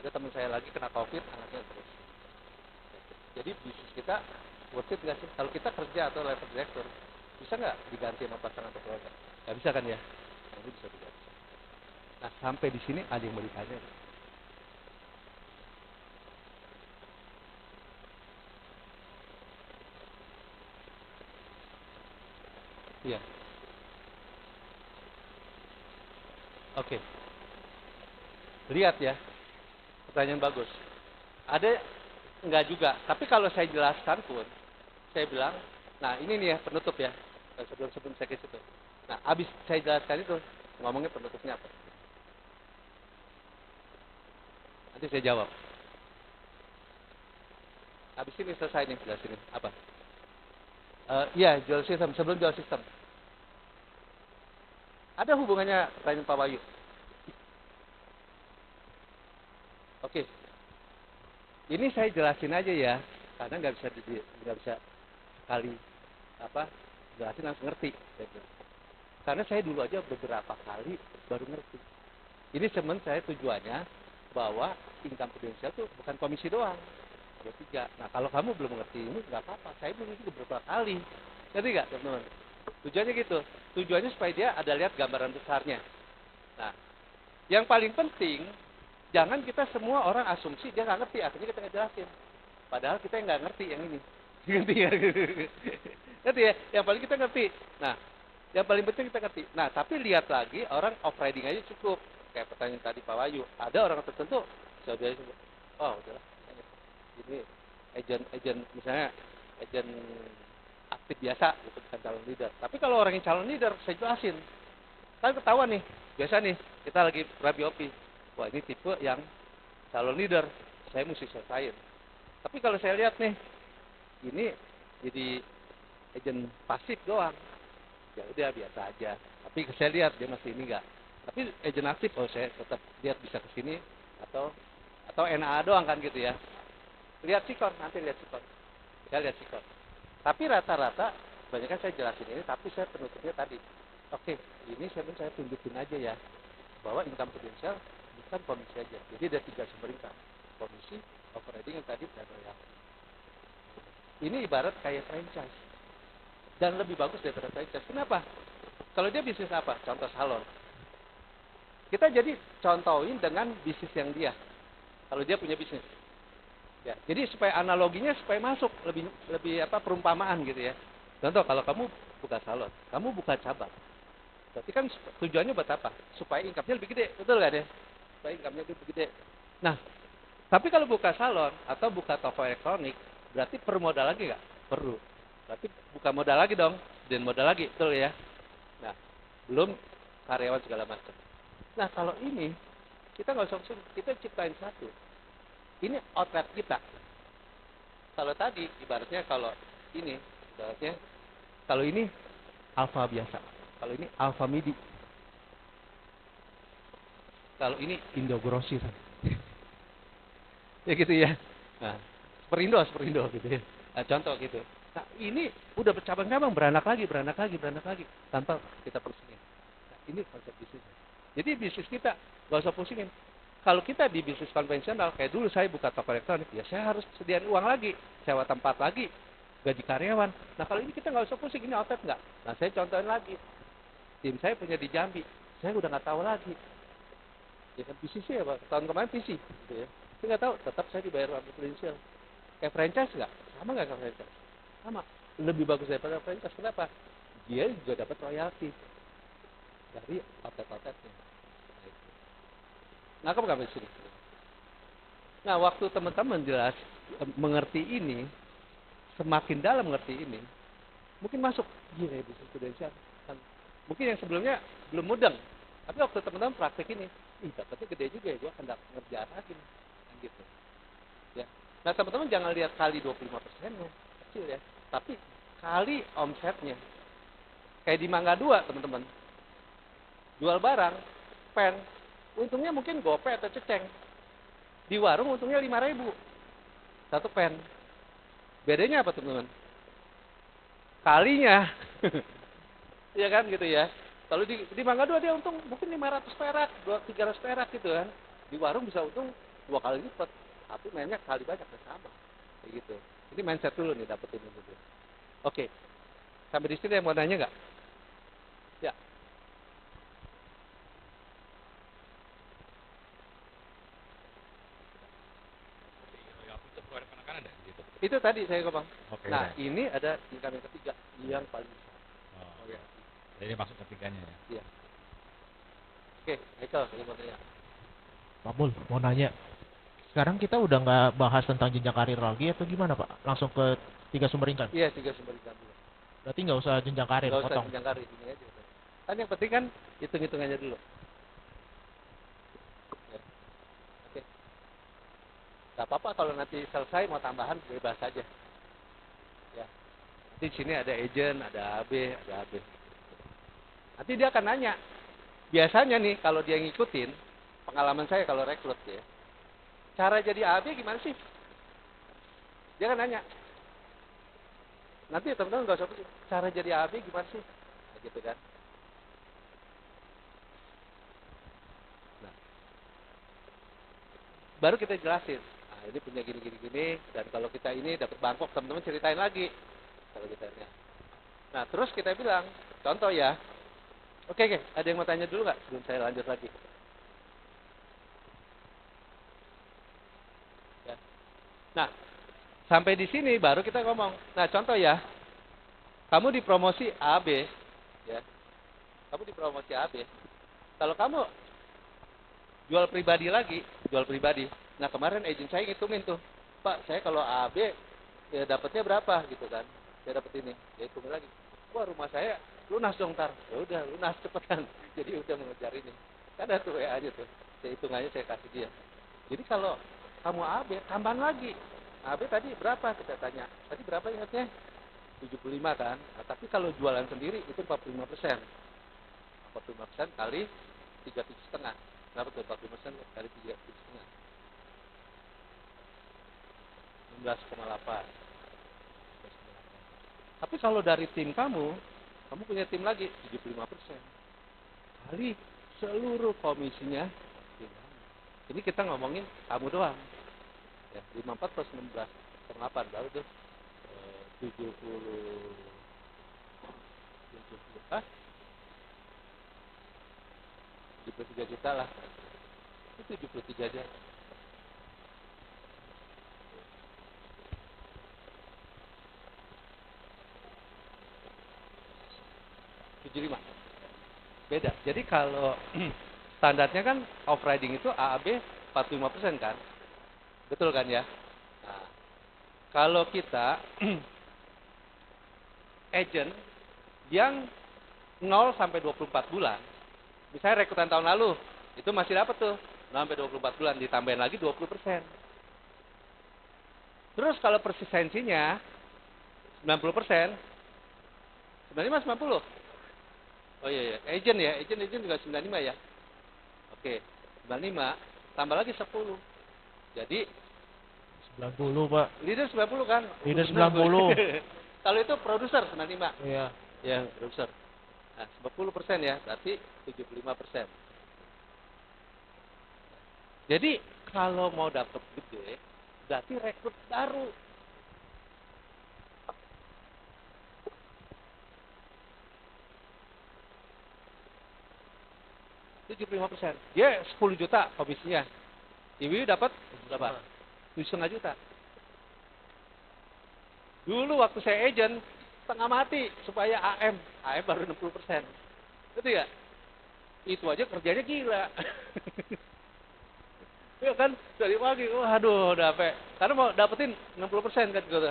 Ada teman saya lagi kena COVID, anaknya terus. Jadi bisnis kita worth it nggak sih? Kalau kita kerja atau level direktur, bisa nggak diganti sama pasangan atau keluarga? Nggak bisa kan ya? Nah, ini bisa diganti. Nah, sampai di sini ada yang mau ditanya. Iya. Oke. Lihat ya. Pertanyaan bagus. Ada enggak juga. Tapi kalau saya jelaskan pun, saya bilang, nah ini nih ya penutup ya. Sebelum saya ke situ. Nah, habis saya jelaskan itu, ngomongnya penutupnya apa? Nanti saya jawab. Habis ini selesai nih jelasin apa? Iya, jual sistem. Sebelum jual sistem. Ada hubungannya pertanyaan Pak Bayu? Oke. Ini saya jelasin aja ya, karena nggak bisa sekali jelasin langsung ngerti. Karena saya dulu aja beberapa kali baru ngerti. Ini semen saya tujuannya bahwa income prudential itu bukan komisi doang. Ada 3. Nah, kalau kamu belum mengerti ini nggak apa-apa. Saya belum ngerti beberapa kali. Ngerti nggak, teman-teman? Tujuannya gitu. Tujuannya supaya dia ada lihat gambaran besarnya. Nah, yang paling penting, jangan kita semua orang asumsi dia nggak ngerti, akhirnya kita ngejelasin. Padahal kita yang nggak ngerti yang ini. Ngerti ya? Ngerti ya? Yang paling kita ngerti. Nah, yang paling penting kita ngerti. Nah, tapi lihat lagi orang off-riding aja cukup. Kayak pertanyaan tadi Pak Wahyu. Ada orang tertentu, saya bilang, oh udahlah. Ini agent misalnya agent aktif biasa, gitu, bukan calon leader. Tapi kalau orang yang calon leader, saya jelasin. Kan ketahuan nih, biasa nih, kita lagi rabi opi. Wah, ini tipe yang calon leader, saya mesti selesaiin. Tapi kalau saya lihat nih, ini jadi agent pasif doang. Ya udah biasa aja. Tapi saya lihat dia masih ini enggak. Tapi agent aktif, oh saya tetap lihat bisa ke sini atau NA doang kan gitu ya. Lihat sikon, nanti lihat sikon. Kita lihat sikon. Tapi rata-rata, banyak kan saya jelasin ini, tapi saya penutupnya tadi. Oke, ini saya tunjukin aja ya, bahwa income prudential bukan komisi aja. Jadi ada 3 sumber income. Komisi, operating yang tadi, dan royalti. Ini ibarat kayak franchise. Dan lebih bagus daripada franchise. Kenapa? Kalau dia bisnis apa? Contoh salon. Kita jadi contohin dengan bisnis yang dia. Kalau dia punya bisnis. Ya, jadi supaya analoginya supaya masuk lebih perumpamaan gitu ya. Contoh kalau kamu buka salon, kamu buka cabang. Berarti kan tujuannya buat apa? Supaya income-nya lebih gede, betul nggak deh? Supaya income-nya lebih gede. Nah, tapi kalau buka salon atau buka toko elektronik, berarti perlu modal lagi nggak? Perlu. Berarti buka modal lagi dong, dan modal lagi, betul ya? Nah, belum karyawan segala macam. Nah, kalau ini kita nggak usah pusing, kita ciptain satu. Ini outlet kita. Kalau tadi ibaratnya ibaratnya kalau ini alfa biasa, kalau ini alfa midi, kalau ini Indo grosir. Ya gitu ya. Nah, Superindo gitu ya. Nah, contoh gitu. Nah, ini udah bercabang-cabang, beranak lagi tanpa kita pusingin. Nah, ini konsep bisnisnya. Jadi bisnis kita nggak usah pusingin. Kalau kita di bisnis konvensional, kayak dulu saya buka toko elektronik, ya saya harus sediain uang lagi, sewa tempat lagi, gaji karyawan. Nah kalau ini kita nggak usah pusing, ini outlet nggak? Nah saya contohin lagi, tim saya punya di Jambi, saya udah nggak tahu lagi. Ya kan bisnisnya ya Pak, tahun kemarin PC, gitu ya. Saya nggak tahu, tetap saya dibayar sama Prudential. Kayak franchise nggak? Sama nggak kayak franchise? Sama. Lebih bagus daripada franchise. Kenapa? Dia juga dapat royalti dari outlet-outletnya. Nah, kamu nggak sini. Nah, waktu teman-teman jelas mengerti ini, semakin dalam mengerti ini, mungkin masuk gila ya bisnis Prudential. Kan. Mungkin yang sebelumnya belum mudeng, tapi waktu teman-teman praktek ini, dapatnya gede juga ya, gue akan ngerjain lagi, kan gitu. Ya. Nah, teman-teman jangan lihat kali 25%-nya, kecil ya, tapi kali omsetnya. Kayak di Mangga 2, teman-teman. Jual barang, pen, untungnya mungkin gope atau ceceng. Di warung untungnya 5.000 satu pen. Bedanya apa teman-teman? Kalinya. Iya kan gitu ya. Kalau di Mangga 2 dia untung mungkin 500 perak, 300 perak gitu kan. Di warung bisa untung 2 kali lipat. Tapi mainnya kali banyak sama. Kayak gitu. Ini mindset dulu nih dapetin dulu. Oke. Sampai di sini yang mau nanya nggak? Ya. Itu tadi saya ngomong. Oke, Nah, udah. ini ada income yang ketiga yang paling besar. Oh, Ya. jadi masuk ketiganya ya. Iya. Oke, Michael, saya mau tanya. Pak Mul, mau nanya. Sekarang kita udah nggak bahas tentang jenjang karir lagi atau gimana Pak? Langsung ke tiga sumber income. Iya, 3 sumber income dulu. Berarti nggak usah jenjang karir, Nggak usah potong. jenjang karir, ini aja. Kan yang penting kan hitung-hitungannya dulu. Ya. Oke. Gak apa-apa kalau nanti selesai mau tambahan bebas aja. Ya. Nanti di sini ada agent, ada AB, ada AB. Nanti dia akan nanya. Biasanya nih kalau dia ngikutin pengalaman saya kalau rekrut ya. Cara jadi AB gimana sih? Dia akan nanya. Nanti teman-teman nggak usah pusing. Cara jadi AB gimana sih? Nah, gitu kan. Nah, baru kita jelasin. Nah, ini punya gini, dan kalau kita ini dapat Bangkok, teman-teman ceritain lagi. Kalau kita lihat. Nah, terus kita bilang, contoh ya. Oke, ada yang mau tanya dulu nggak sebelum saya lanjut lagi? Ya. Nah, sampai di sini baru kita ngomong. Nah, contoh ya. Kamu dipromosi AB, ya. Kamu dipromosi AB. Kalau kamu jual pribadi. Nah, kemarin agent saya ngitungin tuh. Pak, saya kalau AB ya dapatnya berapa gitu kan. Saya dapat ini. Ya hitungin lagi. Wah, rumah saya lunas dong ntar. Ya udah, lunas cepetan. Jadi udah mengejar ini. Kan ada tuh WA aja tuh. Saya hitungannya saya kasih dia. Jadi kalau kamu AB, tambahan lagi. AB tadi berapa? Kita tanya. Tadi berapa ingatnya? 75 kan. Nah, tapi kalau jualan sendiri itu 45%. 45% kali 37,5. Berapa tuh 45% kali 37,5? 16,8. Tapi kalau dari tim kamu punya tim lagi 75%. Kali seluruh komisinya. Ini kita ngomongin kamu doang. Ya, 54 plus 16,8 baru tuh 70 ah 73 juta lah. Itu 73 aja. Lima. Beda. Jadi kalau standarnya kan off riding itu AAB 45% kan? Betul kan ya? Nah, kalau kita agent yang 0 sampai 24 bulan, misalnya rekrutan tahun lalu, itu masih dapat tuh 0 sampai 24 bulan, ditambahin lagi 20%. Terus kalau persistensinya 90%, 95 90. Oh iya, agent ya, agent juga 95 ya. Oke, 95 tambah lagi 10. Jadi 90, Pak. leader 90 kan? Leader Bener gue. 90. Kalau itu produser 95. Iya. Ya, produser. Nah, 10% ya, berarti 75%. Jadi kalau mau dapat gede, berarti rekrut baru. 75%. Dia 10 juta komisinya. Ibu dapat berapa? 7,5 juta. Dulu waktu saya agent, setengah mati supaya AM. AM baru 60%. Betul ya? Itu aja kerjanya gila. Ya kan, dari pagi, waduh, udah apa? Karena mau dapetin 60% kan gitu.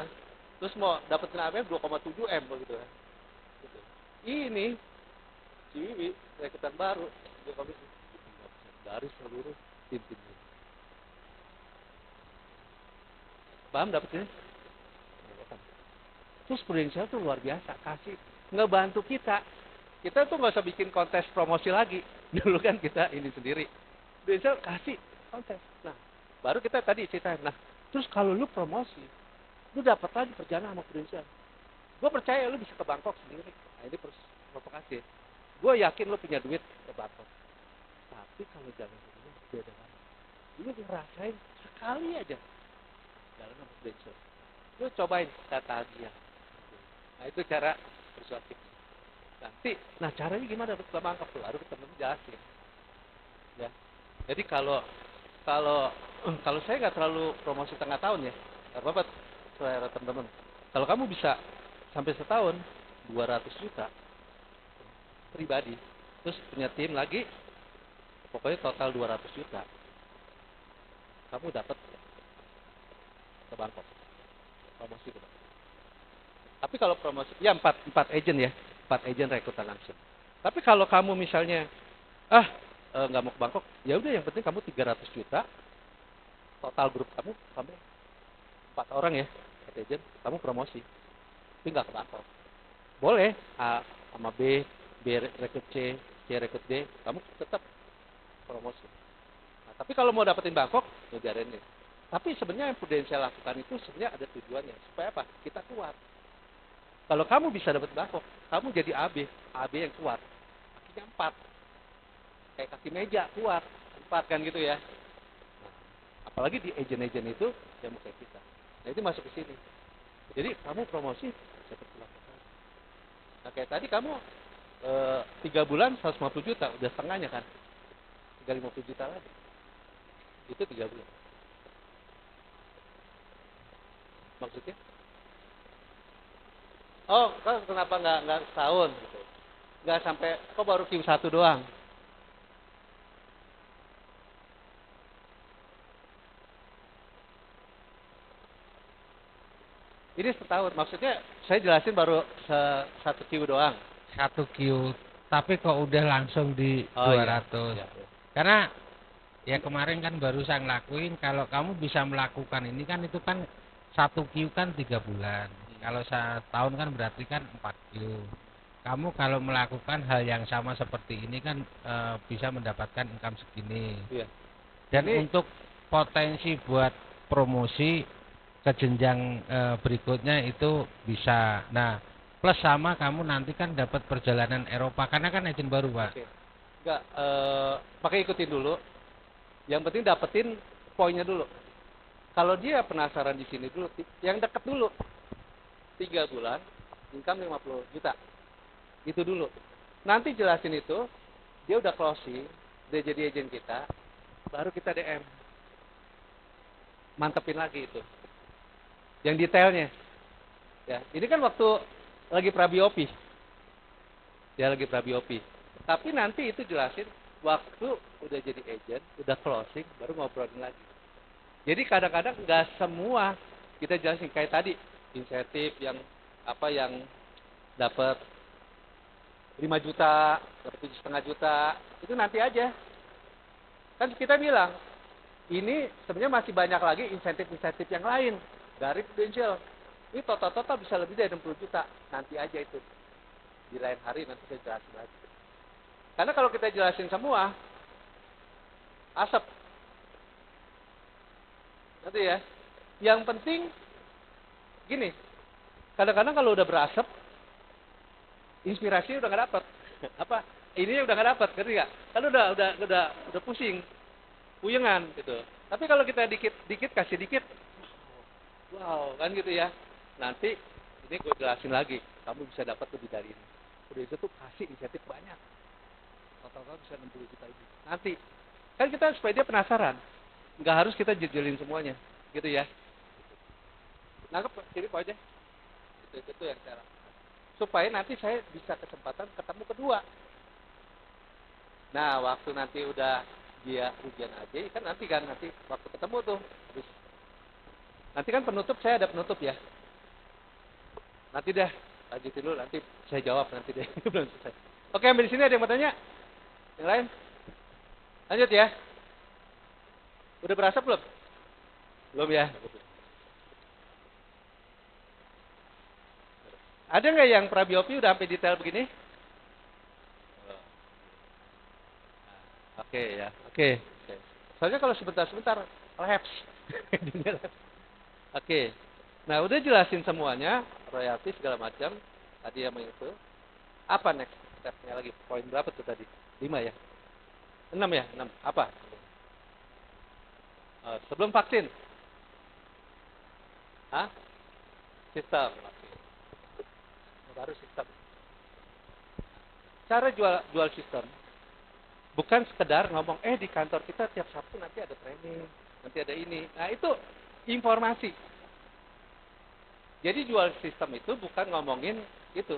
Terus mau dapetin AM 2,7 M begitu kan. Gitu. Ini si Wiwi, rekrutan baru, dia komisi 75% dari seluruh tim-timnya. Paham dapetnya? Terus Prudential tuh luar biasa, kasih ngebantu kita. Kita tuh nggak usah bikin kontes promosi lagi. Dulu kan kita ini sendiri. Prudential kasih kontes. Nah, baru kita tadi ceritain. Nah, terus kalau lu promosi, lu dapat lagi perjalanan sama Prudential. Gue percaya lu bisa ke Bangkok sendiri. Nah, ini provokasi. Gue yakin lu punya duit ke Bangkok. Tapi kalau jalan sendiri beda banget. Lu ngerasain sekali aja jalan sama Prudential. Lu cobain kata dia. Nah, itu cara persuasif. Nanti, nah caranya gimana ke Bangkok tuh? Harus temen jelasin. Ya. Jadi kalau saya nggak terlalu promosi tengah tahun ya, nggak apa-apa, selera teman-teman. Kalau kamu bisa sampai setahun 200 juta pribadi, terus punya tim lagi, pokoknya total 200 juta, kamu dapat ke Bangkok, promosi ke Bangkok. Tapi kalau promosi, ya empat agent ya, 4 agent rekrutan langsung. Tapi kalau kamu misalnya, nggak mau ke Bangkok, ya udah yang penting kamu 300 juta, total grup kamu 4 orang ya, 4 agent, kamu promosi, tapi nggak ke Bangkok. Boleh A sama B, B rekrut C, C rekrut D, kamu tetap promosi. Nah, tapi kalau mau dapetin Bangkok, ya biarin deh. Tapi sebenarnya yang Prudential lakukan itu sebenarnya ada tujuannya, supaya apa? Kita kuat. Kalau kamu bisa dapat Bangkok, kamu jadi AB yang kuat. Kakinya 4, kayak kaki meja kuat, 4 kan gitu ya. Nah, apalagi di agent-agent itu yang mau kayak kita. Nah itu masuk ke sini. Jadi kamu promosi seperti lakukan. Nah kayak tadi kamu 3 bulan 150 juta, udah setengahnya kan, 350 juta lagi. Itu 3 bulan. Maksudnya? Oh, kan kenapa nggak setahun gitu? Nggak sampai, kok baru Q1 doang? Ini setahun, maksudnya saya jelasin baru satu Q doang. Satu Q, tapi kok udah langsung di Oh 200. iya. Karena ya kemarin kan baru saya ngelakuin, kalau kamu bisa melakukan ini kan itu kan satu Q kan 3 bulan. Kalau setahun kan berarti kan 4 Q. Kamu kalau melakukan hal yang sama seperti ini kan bisa mendapatkan income segini. Iya. Dan Ini- untuk potensi buat promosi ke jenjang berikutnya itu bisa. Nah, plus sama kamu nanti kan dapat perjalanan Eropa karena kan agent baru, Pak. Oke. Enggak, pakai ikutin dulu. Yang penting dapetin poinnya dulu. Kalau dia penasaran di sini dulu, yang deket dulu. 3 bulan, income 50 juta. Itu dulu. Nanti jelasin itu, dia udah closing, dia jadi agent kita, baru kita DM. Mantepin lagi itu. Yang detailnya. Ya, ini kan waktu lagi prabiopi. Dia lagi prabiopi. Tapi nanti itu jelasin waktu udah jadi agent, udah closing, baru ngobrolin lagi. Jadi kadang-kadang nggak semua kita jelasin kayak tadi insentif yang apa yang dapat 5 juta, dapat 7,5 juta, itu nanti aja. Kan kita bilang, ini sebenarnya masih banyak lagi insentif-insentif yang lain dari Prudential. Ini total-total bisa lebih dari 60 juta. Nanti aja itu. Di lain hari nanti saya jelasin lagi. Karena kalau kita jelasin semua, asap. Nanti ya. Yang penting, gini. Kadang-kadang kalau udah berasap, inspirasinya udah nggak dapet. Apa? Ininya udah nggak dapet, ngerti nggak? Kan udah pusing, puyengan gitu. Tapi kalau kita dikit kasih dikit, wow, kan gitu ya. Nanti ini gue jelasin lagi, kamu bisa dapat lebih dari ini. Udah itu tuh kasih insentif banyak. Total bisa 60 juta ini. Nanti kan kita supaya dia penasaran, nggak harus kita jejelin semuanya, gitu ya. Nangkep jadi kok aja. Itu yang saya lakukan. Supaya nanti saya bisa kesempatan ketemu kedua. Nah, waktu nanti udah dia ujian aja, kan nanti waktu ketemu tuh. Terus, nanti kan penutup, saya ada penutup ya. Nanti deh, lanjutin dulu, nanti saya jawab nanti deh. Belum selesai. Oke, sampai di sini ada yang mau tanya? Yang lain? Lanjut ya. Udah berasap belum? Belum ya? Ada nggak yang prabiopi udah sampai detail begini? Oke ya, oke. Soalnya kalau sebentar-sebentar lapse. Oke. Nah, udah jelasin semuanya, royalti segala macam. Tadi yang itu. Apa next step-nya lagi? Poin berapa tuh tadi? 5 ya? 6 ya? 6. Apa? Sebelum vaksin. Hah? Sistem. Oke. Baru sistem. Cara jual sistem bukan sekedar ngomong, di kantor kita tiap Sabtu nanti ada training, nanti ada ini. Nah, itu informasi. Jadi jual sistem itu bukan ngomongin itu.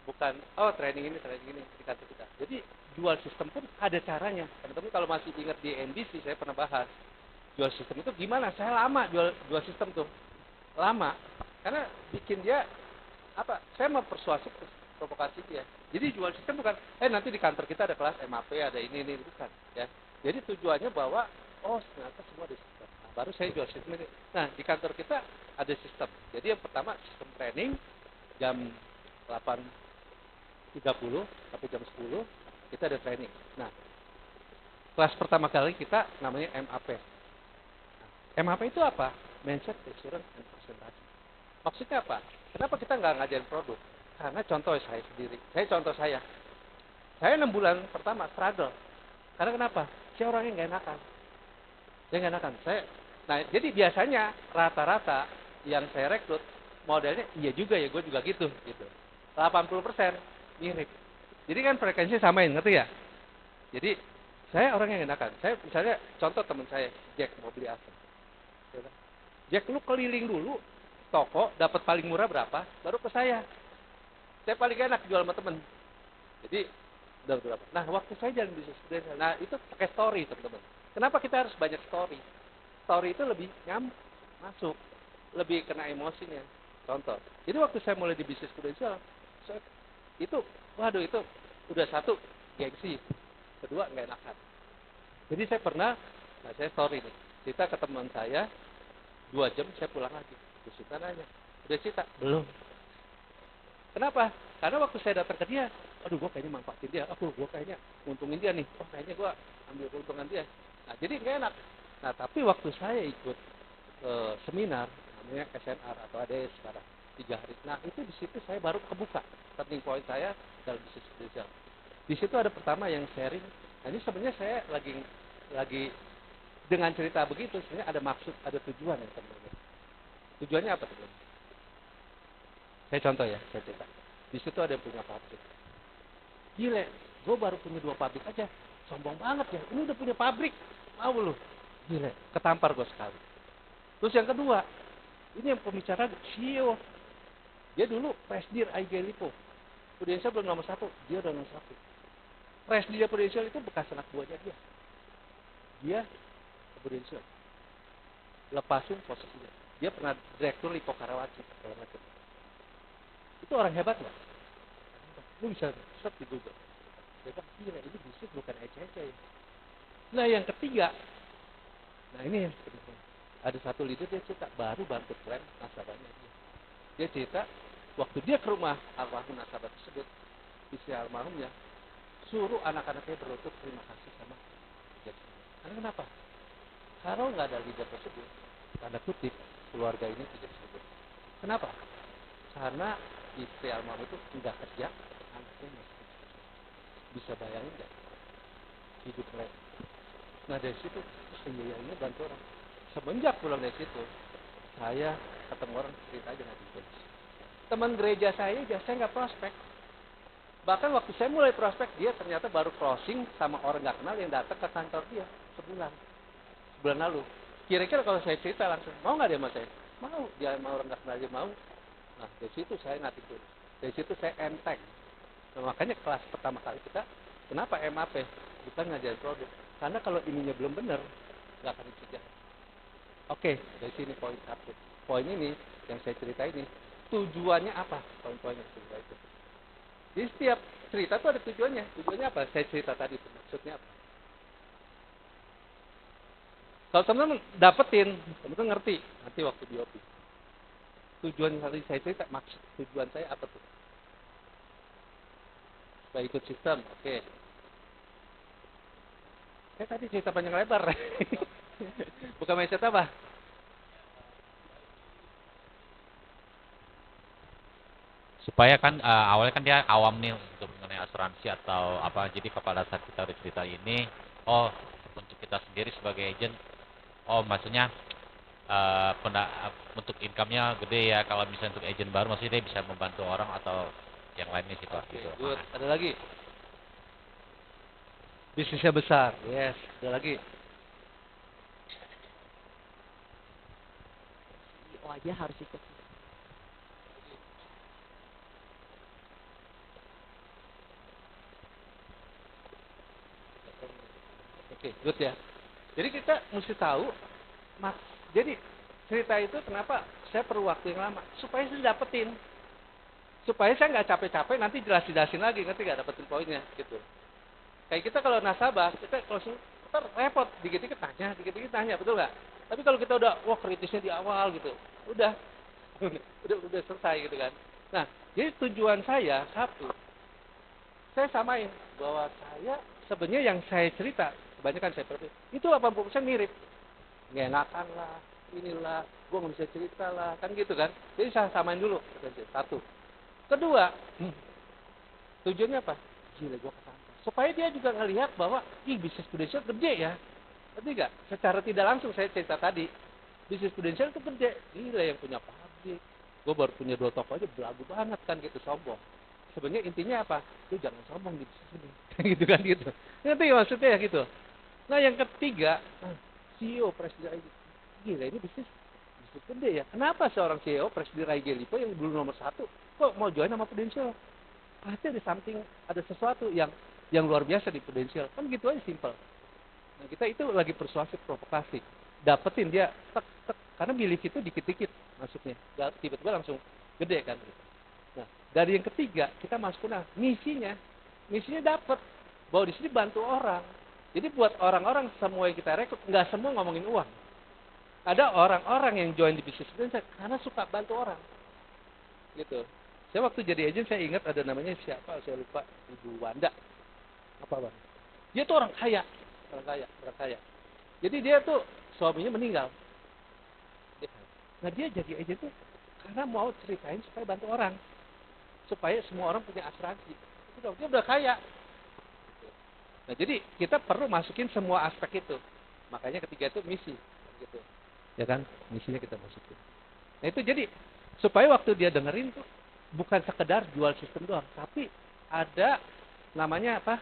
Bukan, training ini di kantor kita. Jadi jual sistem pun ada caranya. Teman-teman kalau masih ingat di NBC, saya pernah bahas. Jual sistem itu gimana? Saya lama jual sistem tuh. Lama. Karena bikin dia, saya mempersuasif provokasi dia. Jadi jual sistem bukan, nanti di kantor kita ada kelas MAP, ada ini, bukan. Ya. Jadi tujuannya bahwa, ternyata semua ada sistem. Nah, baru saya jual sistem ini. Nah, di kantor kita ada sistem. Jadi yang pertama sistem training, jam 8.30 sampai jam 10, kita ada training. Nah, kelas pertama kali kita namanya MAP. Nah, MAP itu apa? Mindset, Assurance, and Presentasi. Maksudnya apa? Kenapa kita nggak ngajarin produk? Karena contoh saya sendiri. Saya 6 bulan pertama struggle. Karena kenapa? Saya orangnya nggak enakan. Nah, jadi biasanya rata-rata yang saya rekrut modelnya iya juga ya, gue juga gitu. 80% mirip. Jadi kan frekuensi samain, ngerti ya? Jadi saya orangnya nggak enakan. Saya misalnya contoh teman saya, Jack mau beli apa? Jack, lu keliling dulu toko, dapat paling murah berapa, baru ke saya. Saya paling enak jual sama temen. Jadi udah berapa? Nah, waktu saya jalan bisnis Prudential, nah itu pakai story teman-teman. Kenapa kita harus banyak story? Story itu lebih masuk, lebih kena emosinya. Contoh. Jadi waktu saya mulai di bisnis Prudential, itu udah satu gengsi, kedua nggak enakan. Jadi saya pernah, saya story nih, cerita ke teman saya, 2 jam saya pulang lagi. Terus kita nanya, udah cerita? Belum. Kenapa? Karena waktu saya datang ke dia, gue kayaknya manfaatin dia, gue kayaknya untungin dia nih, kayaknya gue ambil keuntungan dia. Nah, jadi nggak enak. Nah, tapi waktu saya ikut seminar, namanya SNR atau ADS sekarang, 3 hari. Nah, itu di situ saya baru kebuka turning point saya dalam bisnis digital. Di situ ada pertama yang sharing. Nah, ini sebenarnya saya lagi dengan cerita begitu, sebenarnya ada maksud, ada tujuan ya teman-teman. Tujuannya apa teman-teman? Saya contoh ya, saya cerita. Di situ ada yang punya pabrik. Gile, gue baru punya 2 pabrik aja. Sombong banget ya, ini udah punya pabrik. Mau lu? Gile, ketampar gue sekali. Terus yang kedua, ini yang pembicara CEO. Dia dulu Presdir IG Lipo. Prudential belum nomor 1, dia udah nomor 1. Presdir Prudential itu bekas anak buahnya dia. Dia ke Prudential. Lepasin posisinya. Dia pernah direktur Lipo Karawaci. Itu orang hebat nggak? Lu bisa search di Google. Dia bilang, gila ini bisnis bukan ece-ece ya. Nah yang ketiga, nah ini yang kedua. Ada satu leader dia cerita baru bantu klien nasabahnya dia. Dia cerita waktu dia ke rumah almarhum nasabah tersebut, istri almarhumnya suruh anak-anaknya berlutut terima kasih sama leader. Karena kenapa? Kalau nggak ada leader tersebut, tanda kutip keluarga ini tidak disebut. Kenapa? Karena istri almarhum itu nggak kerja, anaknya masih kerja. Bisa bayangin nggak hidup mereka? Nah dari situ ini bantu orang. Semenjak pulang dari situ, saya ketemu orang cerita aja nanti. Teman gereja saya nggak prospek. Bahkan waktu saya mulai prospek, dia ternyata baru closing sama orang nggak kenal yang datang ke kantor dia sebulan lalu. Kira-kira kalau saya cerita langsung, mau nggak dia sama saya? Mau, dia sama orang nggak kenal dia mau. Nah dari situ saya nggak tidur. Dari situ saya enteng. Nah, makanya kelas pertama kali kita, kenapa MAP? Bukan ngajarin produk. Karena kalau ininya belum benar, nggak akan dikejar. Oke, dari sini poin satu. Poin ini yang saya cerita ini, tujuannya apa? Poin-poinnya cerita itu. Jadi setiap cerita itu ada tujuannya. Tujuannya apa? Saya cerita tadi itu. Maksudnya apa? Kalau teman-teman dapetin, teman-teman ngerti nanti waktu di OP. Tujuan tadi saya cerita, maksud tujuan saya apa tuh? Supaya ikut sistem, oke. Saya tadi cerita panjang lebar. Bukan mindset apa? Supaya kan awalnya kan dia awam nih untuk mengenai asuransi atau apa. Jadi pada saat kita udah cerita ini, oh untuk kita sendiri sebagai agent, oh maksudnya untuk income-nya gede ya. Kalau misalnya untuk agent baru, maksudnya dia bisa membantu orang atau yang lainnya sih Pak. Oke, Gitu. good. Ada lagi? Bisnisnya besar. Yes, ada lagi. CEO aja harus ikut. Oke, good ya. Jadi kita mesti tahu, jadi cerita itu kenapa saya perlu waktu yang lama supaya saya dapetin, supaya saya nggak capek-capek nanti jelasin lagi, ngerti nggak dapetin poinnya gitu. Kayak kita kalau nasabah, kita closing, kita repot, dikit-dikit tanya, betul nggak? Tapi kalau kita udah, wah kritisnya di awal gitu, udah, udah selesai gitu kan. Nah, jadi tujuan saya satu, saya samain bahwa saya sebenarnya yang saya cerita kebanyakan saya perhati itu 80% mirip, nggak enakan lah, inilah gue nggak bisa cerita lah, kan gitu kan. Jadi saya samain dulu, satu. Kedua, tujuannya apa? Gila gue kesana supaya dia juga ngelihat bahwa bisnis prudential gede ya, ngerti nggak? Secara tidak langsung saya cerita tadi, bisnis prudential itu gede, gila yang punya pabrik, gue baru punya 2 toko aja belagu banget kan gitu, sombong. Sebenarnya intinya apa? Lu jangan sombong di bisnis ini. Gitu kan gitu. Ngerti maksudnya ya gitu. Nah yang ketiga, CEO presiden IG. Gila ini bisnis gede ya. Kenapa seorang CEO presiden IG Lipo yang dulu nomor 1 kok mau join sama Prudential? Pasti ada something, ada sesuatu yang luar biasa di Prudential. Kan gitu aja simple. Nah kita itu lagi persuasif provokasi. Dapetin dia tek tek karena belief itu dikit-dikit masuknya. Gak tiba-tiba langsung gede kan. Nah, dari yang ketiga kita masuk ke misinya dapat bahwa di sini bantu orang. Jadi buat orang-orang semua yang kita rekrut nggak semua ngomongin uang. Ada orang-orang yang join di bisnis karena suka bantu orang. Gitu. Saya waktu jadi agent saya ingat ada namanya siapa saya lupa, Ibu Wanda. Apa Bang? Dia tuh orang kaya. Jadi dia tuh suaminya meninggal. Nah dia jadi agent tuh karena mau ceritain supaya bantu orang, supaya semua orang punya asuransi. Dia udah kaya. Nah jadi kita perlu masukin semua aspek itu. Makanya ketiga itu misi, gitu. Ya kan, misinya kita masukin. Nah itu jadi supaya waktu dia dengerin tuh bukan sekedar jual sistem doang, tapi ada namanya apa?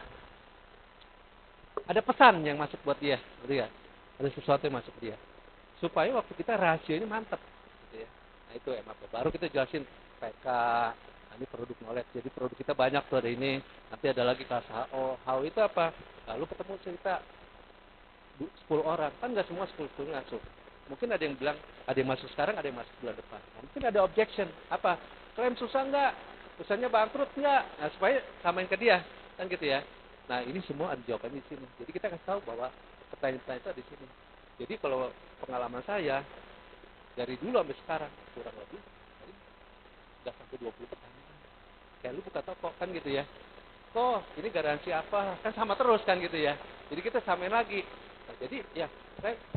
Ada pesan yang masuk buat dia, gitu ya. Ada sesuatu yang masuk dia. Supaya waktu kita rasionya mantap, gitu ya. Nah itu MAP. Baru kita jelasin PK, ini produk knowledge. Jadi produk kita banyak tuh, ada ini. Nanti ada lagi kelas HO. HO itu apa? Lalu ketemu cerita 10 orang. Kan nggak semua 10 masuk. Mungkin ada yang bilang, ada yang masuk sekarang, ada yang masuk bulan depan. Nah, mungkin ada objection. Apa? Klaim susah nggak? Perusahaannya bangkrut nggak? Nah, supaya samain ke dia, kan gitu ya. Nah, ini semua ada jawabannya di sini. Jadi kita kasih tahu bahwa pertanyaan-pertanyaan itu ada di sini. Jadi kalau pengalaman saya dari dulu sampai sekarang kurang lebih nggak sampai 20 pertanyaan. Kayak lu buka toko kan gitu ya. Kok ini garansi apa? Kan sama terus kan gitu ya. Jadi kita samain lagi. Nah, jadi ya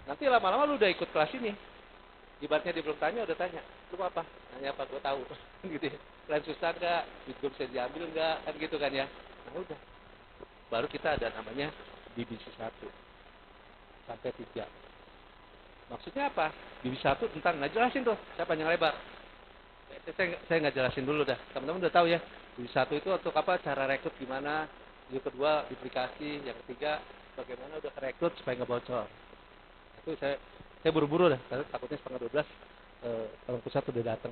nanti lama-lama lu udah ikut kelas ini. Ibaratnya dia belum tanya, udah tanya. Lu apa? Nanya apa? Gue tahu. Gitu ya. Kalian susah nggak? Duit gue bisa diambil nggak? Kan gitu kan ya. Nah udah. Baru kita ada namanya divisi 1 sampai 3. Maksudnya apa? Divisi 1 tentang, nggak jelasin tuh. Saya panjang lebar. Saya nggak jelasin dulu dah. Teman-teman udah tahu ya. Divisi 1 itu untuk apa? Cara rekrut gimana? Yang kedua, duplikasi. Yang ketiga, bagaimana udah kerekrut supaya nggak bocor. Itu saya buru-buru dah, karena takutnya setengah 12 orang pusat udah datang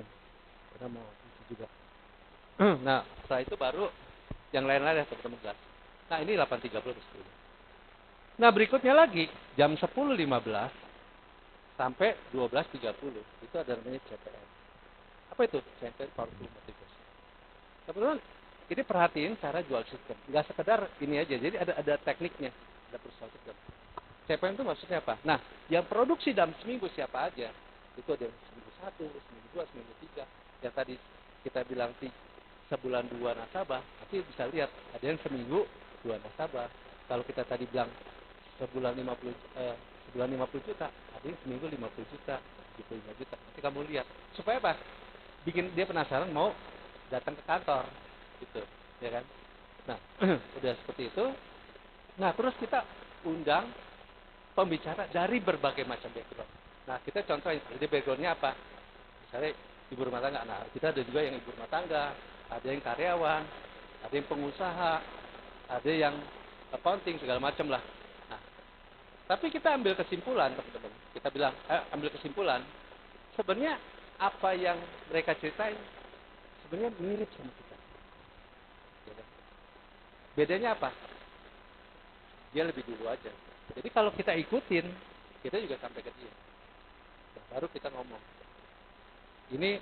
karena mau isi juga. Nah setelah itu baru yang lain-lain ya teman-teman gas. Nah ini 8.30 ke 10. Nah berikutnya lagi jam 10.15 sampai 12.30 itu ada namanya CPM. Apa itu? CPM Powerful Motivation. Teman-teman ini perhatiin cara jual sistem, nggak sekedar ini aja, jadi ada tekniknya, ada proses sistem. CPM itu maksudnya apa? Nah, yang produksi dalam seminggu siapa aja? Itu ada seminggu 1, seminggu 2, seminggu 3. Yang tadi kita bilang sebulan 2 nasabah, nanti bisa lihat ada yang seminggu 2 nasabah. Kalau kita tadi bilang sebulan 50 juta, ada yang seminggu 50 juta, 75 juta. Nanti kamu lihat. Supaya apa? Bikin dia penasaran mau datang ke kantor gitu, ya kan? Nah, udah seperti itu. Nah, terus kita undang pembicara dari berbagai macam background. Nah, kita contohin, jadi backgroundnya apa? Misalnya ibu rumah tangga. Nah, kita ada juga yang ibu rumah tangga, ada yang karyawan, ada yang pengusaha, ada yang accounting, segala macam lah. Nah, tapi kita ambil kesimpulan, teman-teman. Kita bilang, ambil kesimpulan, sebenarnya apa yang mereka ceritain sebenarnya mirip sama kita. Bedanya apa? Dia lebih dulu aja. Jadi kalau kita ikutin, kita juga sampai ke dia. Nah, baru kita ngomong. Ini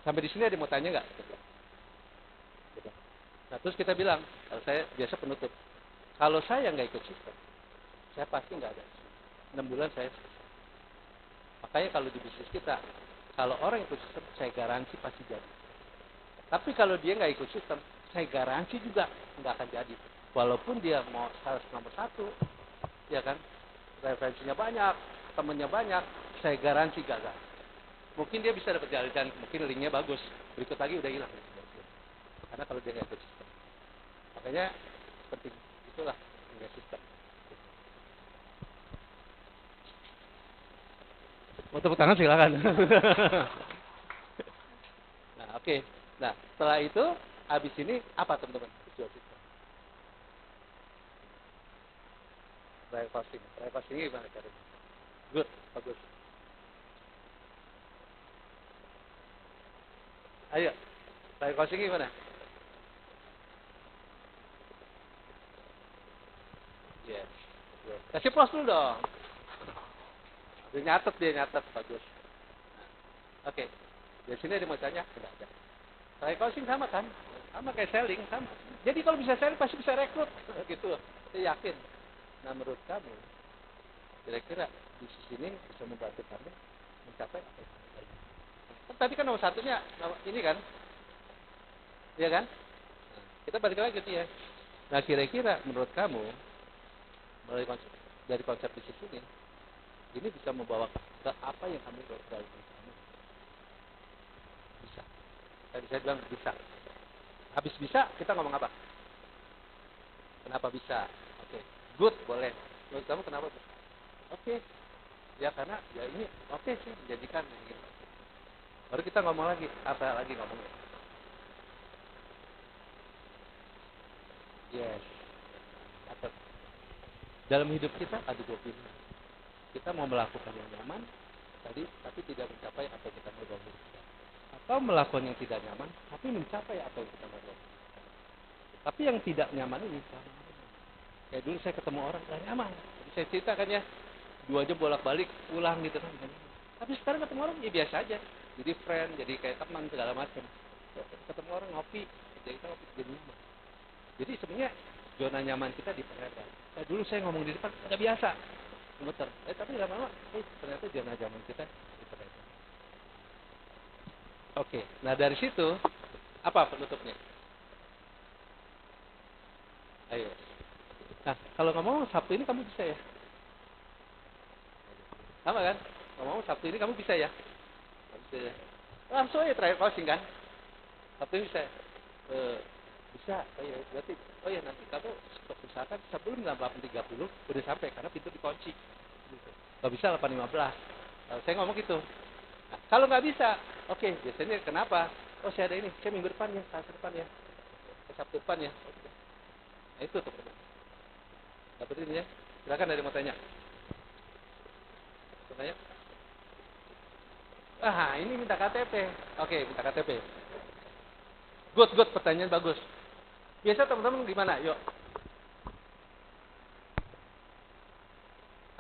sampai di sini ada mau tanya nggak? Nah terus kita bilang, kalau saya biasa penutup. Kalau saya nggak ikut sistem, saya pasti nggak ada. 6 bulan saya. Makanya kalau di bisnis kita, kalau orang ikut sistem, saya garansi pasti jadi. Tapi kalau dia nggak ikut sistem, saya garansi juga nggak akan jadi. Walaupun dia mau sales nomor 1, ya kan, referensinya banyak, temennya banyak, saya garansi gagal. Mungkin dia bisa dapat jalan, mungkin linknya bagus, berikut lagi udah hilang. Karena kalau dia nggak ikut sistem, makanya penting itulah punya sistem. Mau tepuk tangan silakan. Nah oke. Nah setelah itu habis ini apa teman-teman? Jual sistem. Trial costing gimana caranya? Good, bagus. Ayo, trial costing gimana? Yes. Good. Kasih plus dulu dong. Dia nyatet, bagus. Nah, oke. Di sini ada mau tanya? Tidak ada. Trial costing sama kan? Sama kayak selling, sama. Jadi kalau bisa selling pasti bisa rekrut, gitu. Saya yakin. Nah menurut kamu, kira-kira di sini bisa membantu kamu mencapai apa yang kamu inginkan? Kan tadi kan nomor satunya ini kan, iya kan? Nah, kita balik lagi gitu ya. Nah kira-kira menurut kamu melalui dari konsep bisnis ini bisa membawa ke apa yang kamu inginkan? Bisa. Tadi saya bilang bisa. Habis bisa kita ngomong apa? Kenapa bisa? Oke. Good, boleh. Menurut kamu kenapa? Oke. Ya karena ya ini oke sih menjadikan gitu. Baru kita ngomong lagi, apa lagi ngomongnya? Yes. Apa? Dalam hidup kita ada 2 pilihan. Kita mau melakukan yang nyaman tadi, tapi tidak mencapai apa yang kita mau dalam hidup kita. Atau melakukan yang tidak nyaman, tapi mencapai apa yang kita mau dalam hidup kita. Tapi yang tidak nyaman ini kayak dulu saya ketemu orang gak nyaman. Jadi saya ceritakan ya, 2 jam bolak-balik pulang gitu kan. Tapi sekarang ketemu orang ya biasa aja. Jadi friend, jadi kayak teman segala macam. ketemu orang ngopi, jadi kita ngopi jadi nyaman. Jadi sebenarnya zona nyaman kita diperlebar. Dulu saya ngomong di depan nggak biasa, gemeter. Tapi lama-lama, ternyata zona nyaman kita diperlebar. Oke, nah dari situ apa penutupnya? Ayo. Nah, kalau ngomong Sabtu ini kamu bisa ya? Sama kan? Ngomong Sabtu ini kamu bisa ya? Bisa ya? Langsung aja terakhir closing kan? Sabtu ini bisa. Bisa. Oh ya, berarti nanti kamu usahakan sebelum 8.30 udah sampai karena pintu dikunci. Gitu. Gak bisa 8.15. Saya ngomong gitu. Nah, kalau nggak bisa, oke, biasanya kenapa? Oh, saya ada ini, saya minggu depan ya, Sabtu depan ya, Sabtu depan ya. Oke. Nah, itu tuh. Dapat ini ya. Silakan ada yang mau tanya. Tanya. Ini minta KTP. Oke, minta KTP. Good, pertanyaan bagus. Biasa teman-teman gimana? Yuk.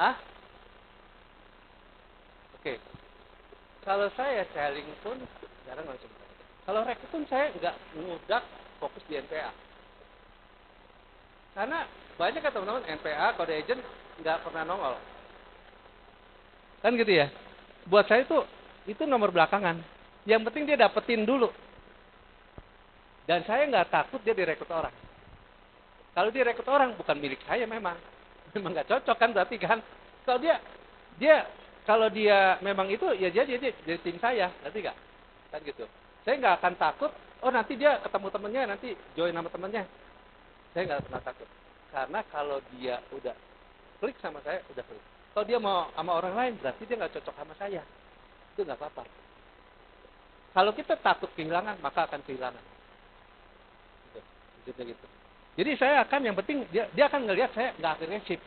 Hah? Oke. Kalau saya selling pun jarang langsung. Kalau rekrut pun saya nggak ngudak fokus di NPA. Karena banyak kan teman-teman NPA, kode agent nggak pernah nongol. Kan gitu ya. Buat saya itu nomor belakangan. Yang penting dia dapetin dulu. Dan saya nggak takut dia direkrut orang. Kalau direkrut orang bukan milik saya memang nggak cocok kan berarti kan. Kalau kalau dia memang itu ya dia jadi tim saya, ngerti nggak? Kan gitu. Saya nggak akan takut. Oh nanti dia ketemu temennya, nanti join sama temennya. Saya nggak pernah takut. Karena kalau dia udah klik sama saya, udah klik. Kalau dia mau sama orang lain, berarti dia nggak cocok sama saya. Itu nggak apa-apa. Kalau kita takut kehilangan, maka akan kehilangan. Gitu. Jadi saya akan, yang penting dia akan ngelihat saya nggak agresif.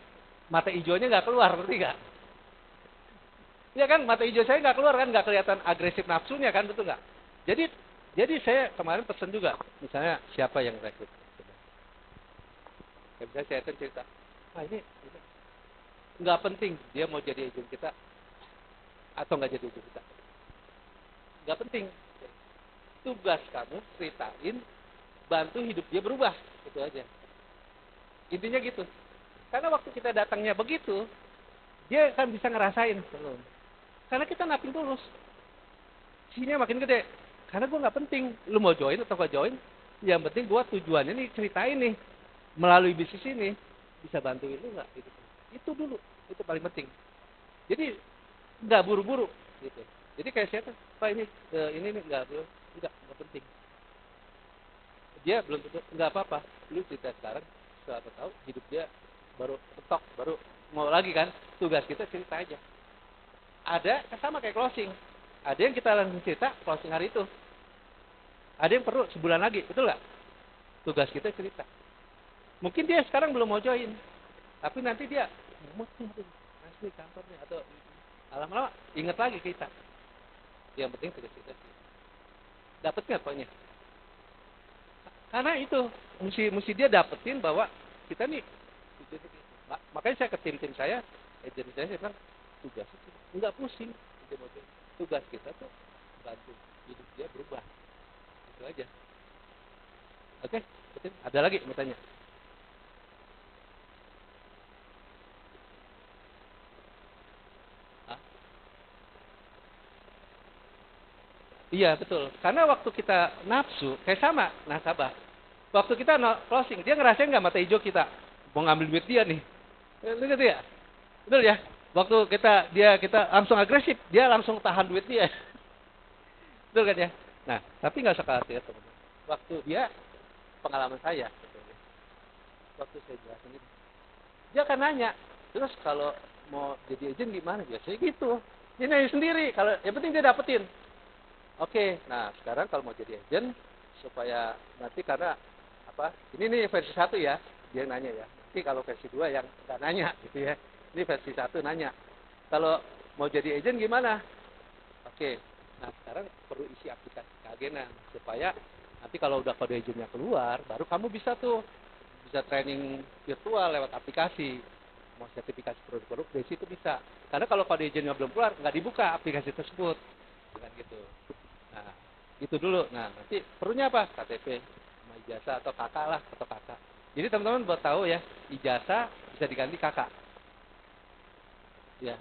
Mata hijaunya nggak keluar, ngerti nggak? Ya kan, mata hijau saya nggak keluar kan, nggak kelihatan agresif nafsunya kan, betul nggak? Jadi saya kemarin pesen juga, misalnya siapa yang rekrut. Ya, misalnya saya akan cerita, ini nggak penting dia mau jadi agent kita atau nggak jadi agent kita. Nggak penting. Tugas kamu ceritain, bantu hidup dia berubah, itu aja. Intinya gitu. Karena waktu kita datangnya begitu, dia kan bisa ngerasain. Karena kita napping tulus. Sisinya makin gede. Karena gue nggak penting, lu mau join atau gak join, yang penting gue tujuannya nih ceritain nih, melalui bisnis ini bisa bantuin lu nggak? Gitu. Itu dulu, itu paling penting. Jadi nggak buru-buru, gitu. Jadi kayak siapa? Pak ini nih nggak penting. Dia belum tentu, nggak apa-apa. Lu cerita sekarang, siapa tahu hidup dia baru ketok, baru mau lagi kan? Tugas kita cerita aja. Ada sama kayak closing. Ada yang kita langsung cerita closing hari itu. Ada yang perlu sebulan lagi, betul nggak? Tugas kita cerita. Mungkin dia sekarang belum mau join, tapi nanti dia asli kantornya atau lama-lama ingat lagi kita. Yang penting tugas kita dapat nggak pokoknya. Karena itu mesti dia dapetin bahwa kita nih. Makanya saya ke tim saya, agen saya bilang tugas itu nggak pusing. Tugas kita tuh bantu hidup dia berubah. Itu aja. Oke, betul. Ada lagi mau tanya? Iya betul. Karena waktu kita nafsu, kayak sama nasabah. Waktu kita closing, dia ngerasain nggak mata hijau kita mau ngambil duit dia nih. Betul ya? Betul ya? Waktu kita langsung agresif, dia langsung tahan duit dia. Betul kan ya? Nah, tapi nggak usah khawatir teman-teman. Waktu dia pengalaman saya, waktu saya jelasin itu, dia akan nanya, terus kalau mau jadi agent gimana? Biasanya gitu. Dia nanya sendiri. Kalau yang penting dia dapetin. Oke, nah sekarang kalau mau jadi agent supaya nanti karena apa? Ini nih versi 1 ya, dia nanya ya. Nanti kalau versi 2 yang nggak nanya gitu ya. Ini versi 1 nanya. Kalau mau jadi agent gimana? Oke. Nah, sekarang perlu isi aplikasi keagenan supaya nanti kalau udah kode agentnya keluar, baru kamu bisa training virtual lewat aplikasi. Mau sertifikasi produk-produk dari situ bisa. Karena kalau kode agentnya belum keluar, nggak dibuka aplikasi tersebut. Dengan gitu. Nah, Gitu dulu. Nah, nanti perlunya apa? KTP, sama ijazah atau kakak lah, atau kakak. Jadi teman-teman buat tahu ya, ijazah bisa diganti kakak. Ya,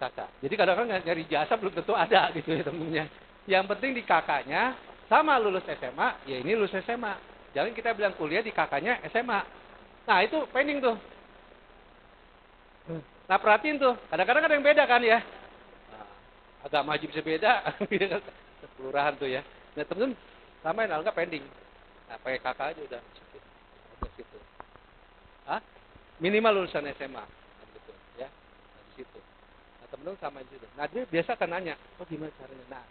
kakak. Jadi kadang-kadang nyari ijazah belum tentu ada gitu ya temennya. Yang penting di kakaknya sama lulus SMA, ya ini lulus SMA. Jangan kita bilang kuliah di kakaknya SMA. Nah, itu pending tuh. Nah, perhatiin tuh. Kadang-kadang ada yang beda kan ya. Nah, agama aja bisa beda. Kelurahan tuh ya. Nah, temen-temen samain, kalau nggak pending. Nah, pakai kakak aja udah. Udah situ. Hah? Minimal lulusan SMA. Nah, gitu ya. Nah, di situ. Nah, temen-temen samain situ. Nah, dia biasa kan nanya, oh gimana caranya? Nah,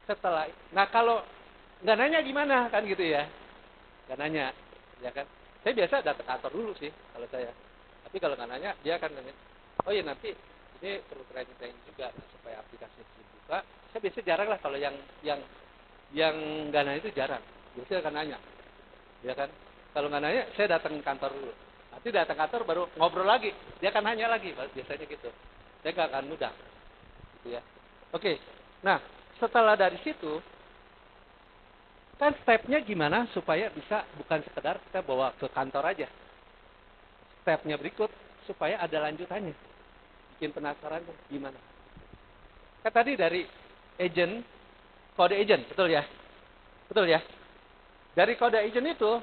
setelah, nah kalau nggak nanya gimana kan gitu ya. Nggak nanya, ya kan. Saya biasa datang kantor dulu sih kalau saya. Tapi kalau nggak nanya, dia akan nanya, oh ya nanti ini perlu training juga supaya aplikasinya bisa dibuka. Saya biasa jarang lah kalau yang nggak nanya itu jarang. Biasanya akan nanya, ya kan. Kalau nggak nanya, saya datang kantor dulu. Nanti datang kantor baru ngobrol lagi. Dia akan nanya lagi, biasanya gitu. Saya nggak akan mudah, gitu ya. Oke, nah setelah dari situ, kan stepnya gimana supaya bisa bukan sekedar kita bawa ke kantor aja. Stepnya berikut supaya ada lanjutannya. Bikin penasaran tuh gimana. Kan tadi dari agent, kode agent, betul ya? Betul ya? Dari kode agent itu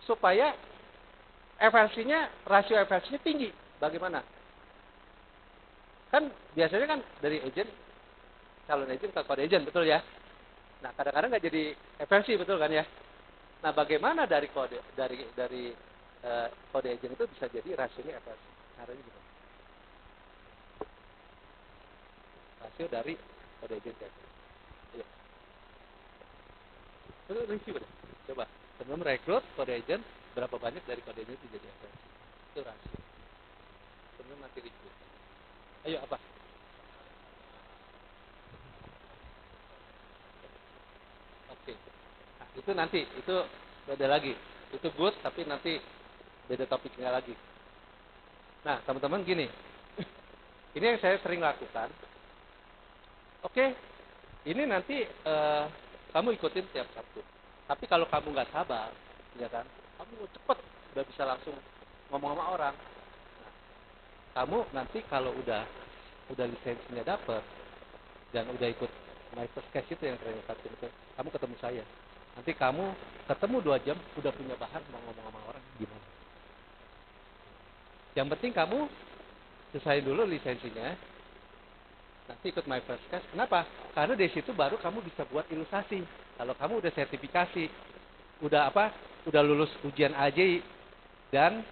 supaya FLC-nya, rasio FLC-nya tinggi. Bagaimana? Kan biasanya kan dari agent, calon agent ke kode agent, betul ya? Nah, kadang-kadang nggak jadi FLC, betul kan ya? Nah, bagaimana dari kode agent itu bisa jadi rasionya FLC? Caranya gimana? Rasio dari kode agent ke FLC. Iya. Itu review deh. Coba, sebelum rekrut kode agent, berapa banyak dari kode agent itu jadi FLC? Itu rasio. Sebelum nanti review. Ayo, apa? Oke. Nah, itu nanti, itu beda lagi. Itu good, tapi nanti beda topiknya lagi. Nah, teman-teman gini. Ini yang saya sering lakukan. Oke, ini nanti kamu ikutin tiap Sabtu. Tapi kalau kamu nggak sabar, ya kan, kamu mau cepet, udah bisa langsung ngomong sama orang. Nah, kamu nanti kalau udah lisensinya dapet dan udah ikut my first case itu yang training Sabtu itu, kamu ketemu saya. Nanti kamu ketemu 2 jam, udah punya bahan mau ngomong sama orang gimana. Yang penting kamu selesai dulu lisensinya, nanti ikut my first class. Kenapa? Karena dari situ baru kamu bisa buat ilustrasi. Kalau kamu udah sertifikasi, udah lulus ujian AJ dan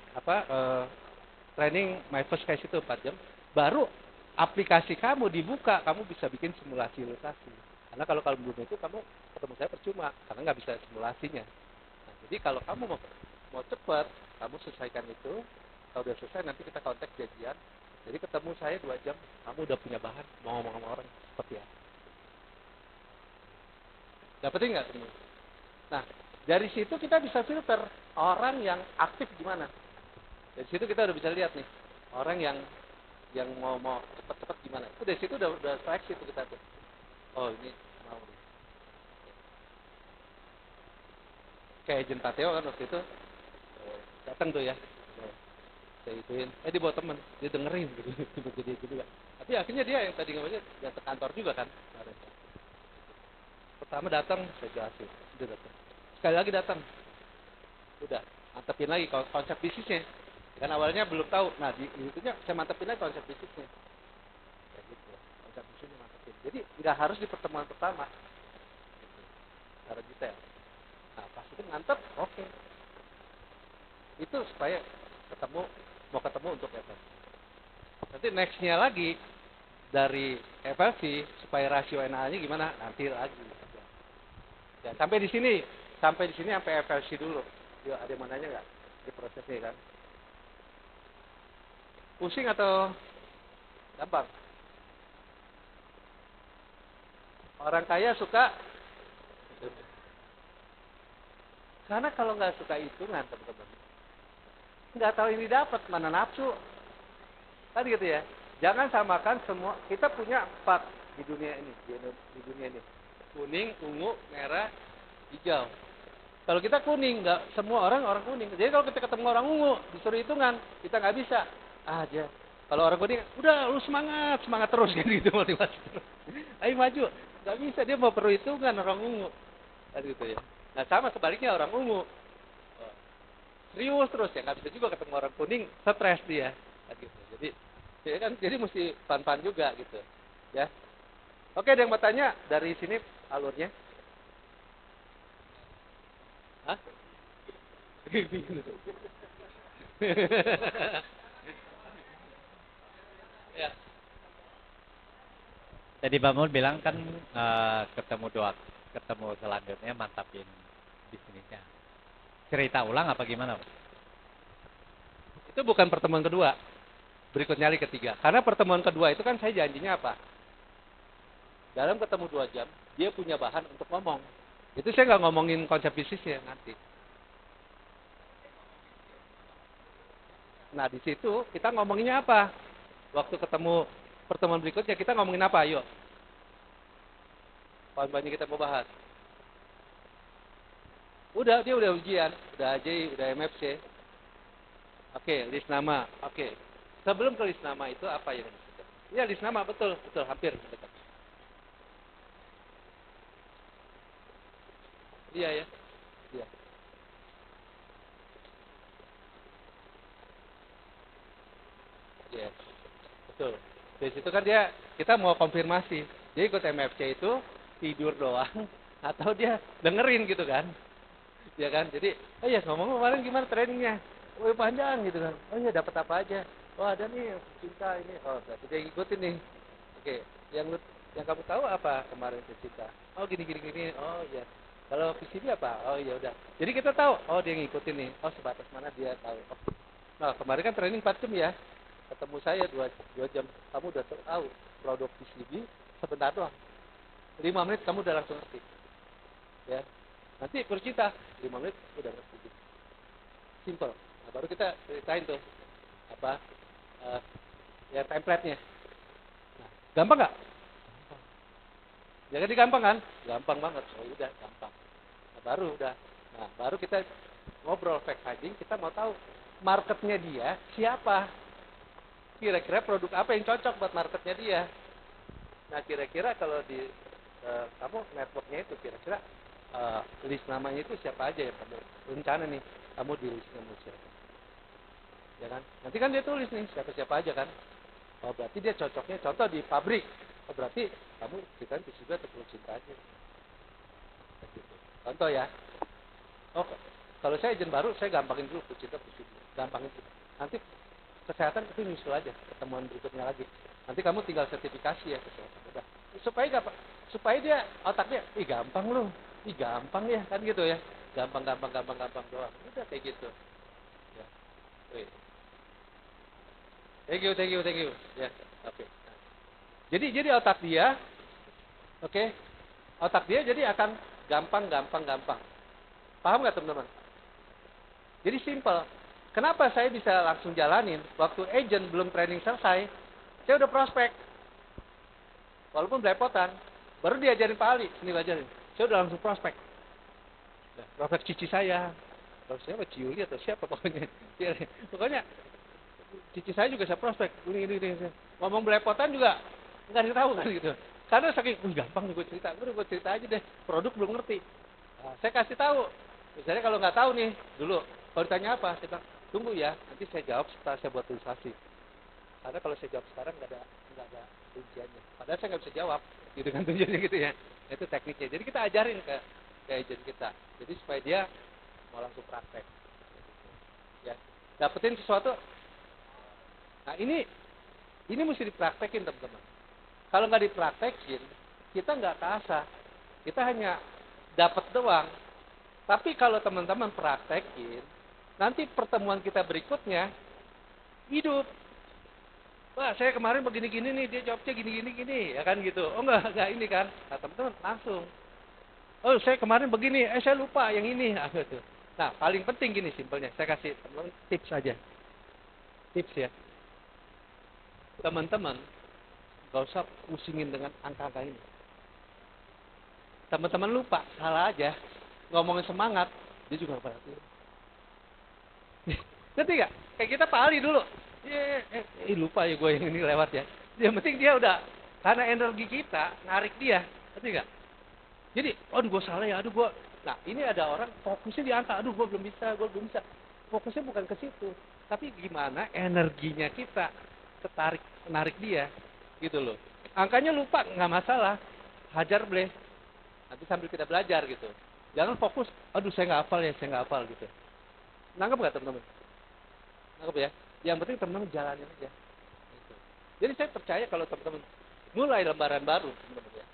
training my first class itu 4 jam, baru aplikasi kamu dibuka, kamu bisa bikin simulasi ilustrasi. Karena kalau belum itu kamu ketemu saya percuma, karena nggak bisa simulasinya. Nah, jadi kalau kamu mau cepat, kamu selesaikan itu. Kalau udah selesai nanti kita kontak janjian. Jadi ketemu saya 2 jam, kamu udah punya bahan mau ngomong sama orang seperti apa. Dapetin nggak teman? Nah, dari situ kita bisa filter orang yang aktif gimana. Dari situ kita udah bisa lihat nih orang yang mau cepet-cepet gimana. Itu dari situ udah seleksi itu kita tuh. Oh ini mau nih. Kayak agent Pateo kan waktu itu datang tuh ya. Saya ituin, dibawa temen, dia dengerin gitu, jadi itu juga. Tapi akhirnya dia yang tadi ngomongnya datang kantor juga kan. Pertama datang, saya jelasin, dia datang. Sekali lagi datang, udah mantepin lagi konsep bisnisnya. Kan awalnya belum tahu, nah di itunya saya mantepin lagi konsep bisnisnya. Kayak gitu, konsep bisnisnya mantepin. Jadi nggak harus di pertemuan pertama, secara detail. Nah pas itu mantep, oke. Itu supaya mau ketemu untuk FLC. Nanti nextnya lagi dari FLC supaya rasio NA-nya gimana nanti lagi. Ya sampai di sini sampai FLC dulu. Yuk ada yang mau nanya nggak di prosesnya kan? Pusing atau gampang? Orang kaya suka, karena kalau nggak suka hitungan teman-teman, nggak tahu ini dapat mana nafsu kan gitu ya. Jangan samakan semua. Kita punya 4 di dunia ini, di dunia ini Kuning, ungu, merah, hijau. Kalau kita kuning, nggak semua orang kuning. Jadi kalau kita ketemu orang ungu, disuruh hitungan, kita nggak bisa. Ah, aja. Kalau orang kuning, udah lu semangat terus gitu motivasi terus. Ayo maju. Nggak bisa, dia mau perhitungan orang ungu. Kan gitu ya. Nah sama sebaliknya orang ungu. Serius terus ya, nggak bisa juga ketemu orang kuning, stres dia. Kan gitu. Jadi mesti fun-fun juga gitu. Ya. Oke, ada yang mau tanya dari sini alurnya? Hah? Ya. Tadi Pak Mul bilang kan ketemu selanjutnya mantapin bisnisnya. Cerita ulang apa gimana, Pak? Itu bukan pertemuan kedua. Berikutnya hari ketiga. Karena pertemuan kedua itu kan saya janjinya apa? Dalam ketemu 2 jam, dia punya bahan untuk ngomong. Itu saya nggak ngomongin konsep bisnisnya nanti. Nah, di situ kita ngomonginnya apa? Waktu ketemu pertemuan berikutnya kita ngomongin apa? Ayo. Poin-poinnya kita mau bahas. Dia udah ujian, udah AJ, udah MFC. Oke, list nama. Oke. Sebelum ke list nama itu apa yang disebut? Iya, list nama, betul, hampir dekat. Iya ya. Iya. Iya. Betul. Dari situ kan kita mau konfirmasi. Dia ikut MFC itu tidur doang atau dia dengerin gitu kan? Ya kan? Jadi, oh ya ngomong kemarin gimana trainingnya? Oh ya, panjang gitu kan. Oh ya dapat apa aja? Oh ada nih cinta ini. Oh berarti dia ngikutin nih. Oke, yang kamu tahu apa kemarin cinta? Oh gini. Oh ya. Kalau PCB apa? Oh ya udah. Jadi kita tahu. Oh dia ngikutin nih. Oh sebatas mana dia tahu. Oh. Nah kemarin kan training 4 jam ya. Ketemu saya 2 jam. Kamu udah tahu produk PCB sebentar doang. 5 menit kamu udah langsung ngerti. Ya. Nanti bercerita 5 menit udah ngerti. Simple. Nah, baru kita ceritain tuh apa ya template-nya. Nah, gampang nggak? Jadi gampang kan? Gampang banget. Oh udah gampang. Nah, baru kita ngobrol fact finding, kita mau tahu marketnya dia siapa. Kira-kira produk apa yang cocok buat marketnya dia. Nah, kira-kira kalau di kamu networknya itu kira-kira list namanya itu siapa aja ya kamu rencana nih kamu di list nama siapa. Ya kan? Nanti kan dia tulis nih siapa-siapa aja kan. Oh, berarti dia cocoknya contoh di pabrik. Oh, berarti kamu kita juga terus cinta aja. Gitu. Contoh ya. Oh, kalau saya agent baru saya gampangin dulu cinta. Gampangin dulu. Nanti kesehatan itu nyusul aja ketemuan berikutnya lagi. Nanti kamu tinggal sertifikasi ya kesehatan. Udah. Supaya dia otaknya gampang loh. Gampang ya kan gitu ya. Gampang doang. Udah kayak gitu. Ya. Oke. Thank you. Ya, oke. Jadi otak dia, oke, otak dia jadi akan gampang. Paham nggak teman-teman? Jadi simple. Kenapa saya bisa langsung jalanin? Waktu agent belum training selesai, saya udah prospek. Walaupun belepotan, baru diajarin Pak Ali, sini ajarin. Saya udah langsung prospek. Nah, prospek cici saya. Kalau siapa Ciuli atau siapa pokoknya. Pokoknya cici saya juga saya prospek. Ini. Ngomong belepotan juga nggak ditahu kan gitu. Karena saking gampang gue cerita aja deh. Produk belum ngerti. Nah, saya kasih tahu. Misalnya kalau nggak tahu nih dulu, kalau ditanya apa, saya bilang tunggu ya, nanti saya jawab setelah saya buat ilustrasi. Karena kalau saya jawab sekarang nggak ada rinciannya. Padahal saya nggak bisa jawab, gitu kan tujuannya gitu ya. Itu tekniknya. Jadi kita ajarin ke agent kita. Jadi supaya dia mau langsung praktek. Ya, dapetin sesuatu. Nah ini mesti dipraktekin teman-teman. Kalau nggak dipraktekin, kita nggak keasah. Kita hanya dapat doang. Tapi kalau teman-teman praktekin, nanti pertemuan kita berikutnya hidup. Wah, saya kemarin begini-gini nih, dia jawabnya gini, ya kan gitu. Oh enggak ini kan. Nah, teman-teman langsung. Oh, saya kemarin begini, saya lupa yang ini. Nah, gitu. Nah, paling penting gini simpelnya. Saya kasih teman-teman tips aja. Tips ya. Teman-teman, gak usah pusingin dengan angka-angka ini. teman-teman lupa, salah aja. Ngomongin semangat, dia juga nggak perhatiin. Ngerti nggak? Kayak kita Pak Ali dulu. Lupa ya gue yang ini lewat ya. Yang penting dia udah, karena energi kita narik dia. Ngerti nggak? Jadi, aduh gue salah ya, aduh gue. Nah, ini ada orang fokusnya di angka, aduh gue belum bisa. Fokusnya bukan ke situ. Tapi gimana energinya kita ketarik, menarik dia. Gitu loh. Angkanya lupa, nggak masalah. Hajar boleh. Nanti sambil kita belajar gitu. Jangan fokus, aduh saya nggak hafal gitu. Nangkep nggak teman-teman? Nangkep ya? Yang penting teman-teman jalanin aja. Gitu. Jadi saya percaya kalau teman-teman mulai lembaran baru, teman-teman ya.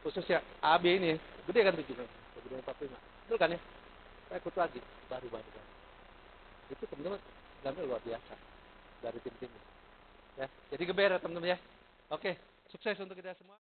Khususnya AB ini, gede kan 7, gede 45. Betul kan ya? Saya ikut lagi, baru. Itu teman-teman gambar luar biasa dari tim-tim. Ya, jadi geber ya teman-teman ya. Oke, sukses untuk kita semua.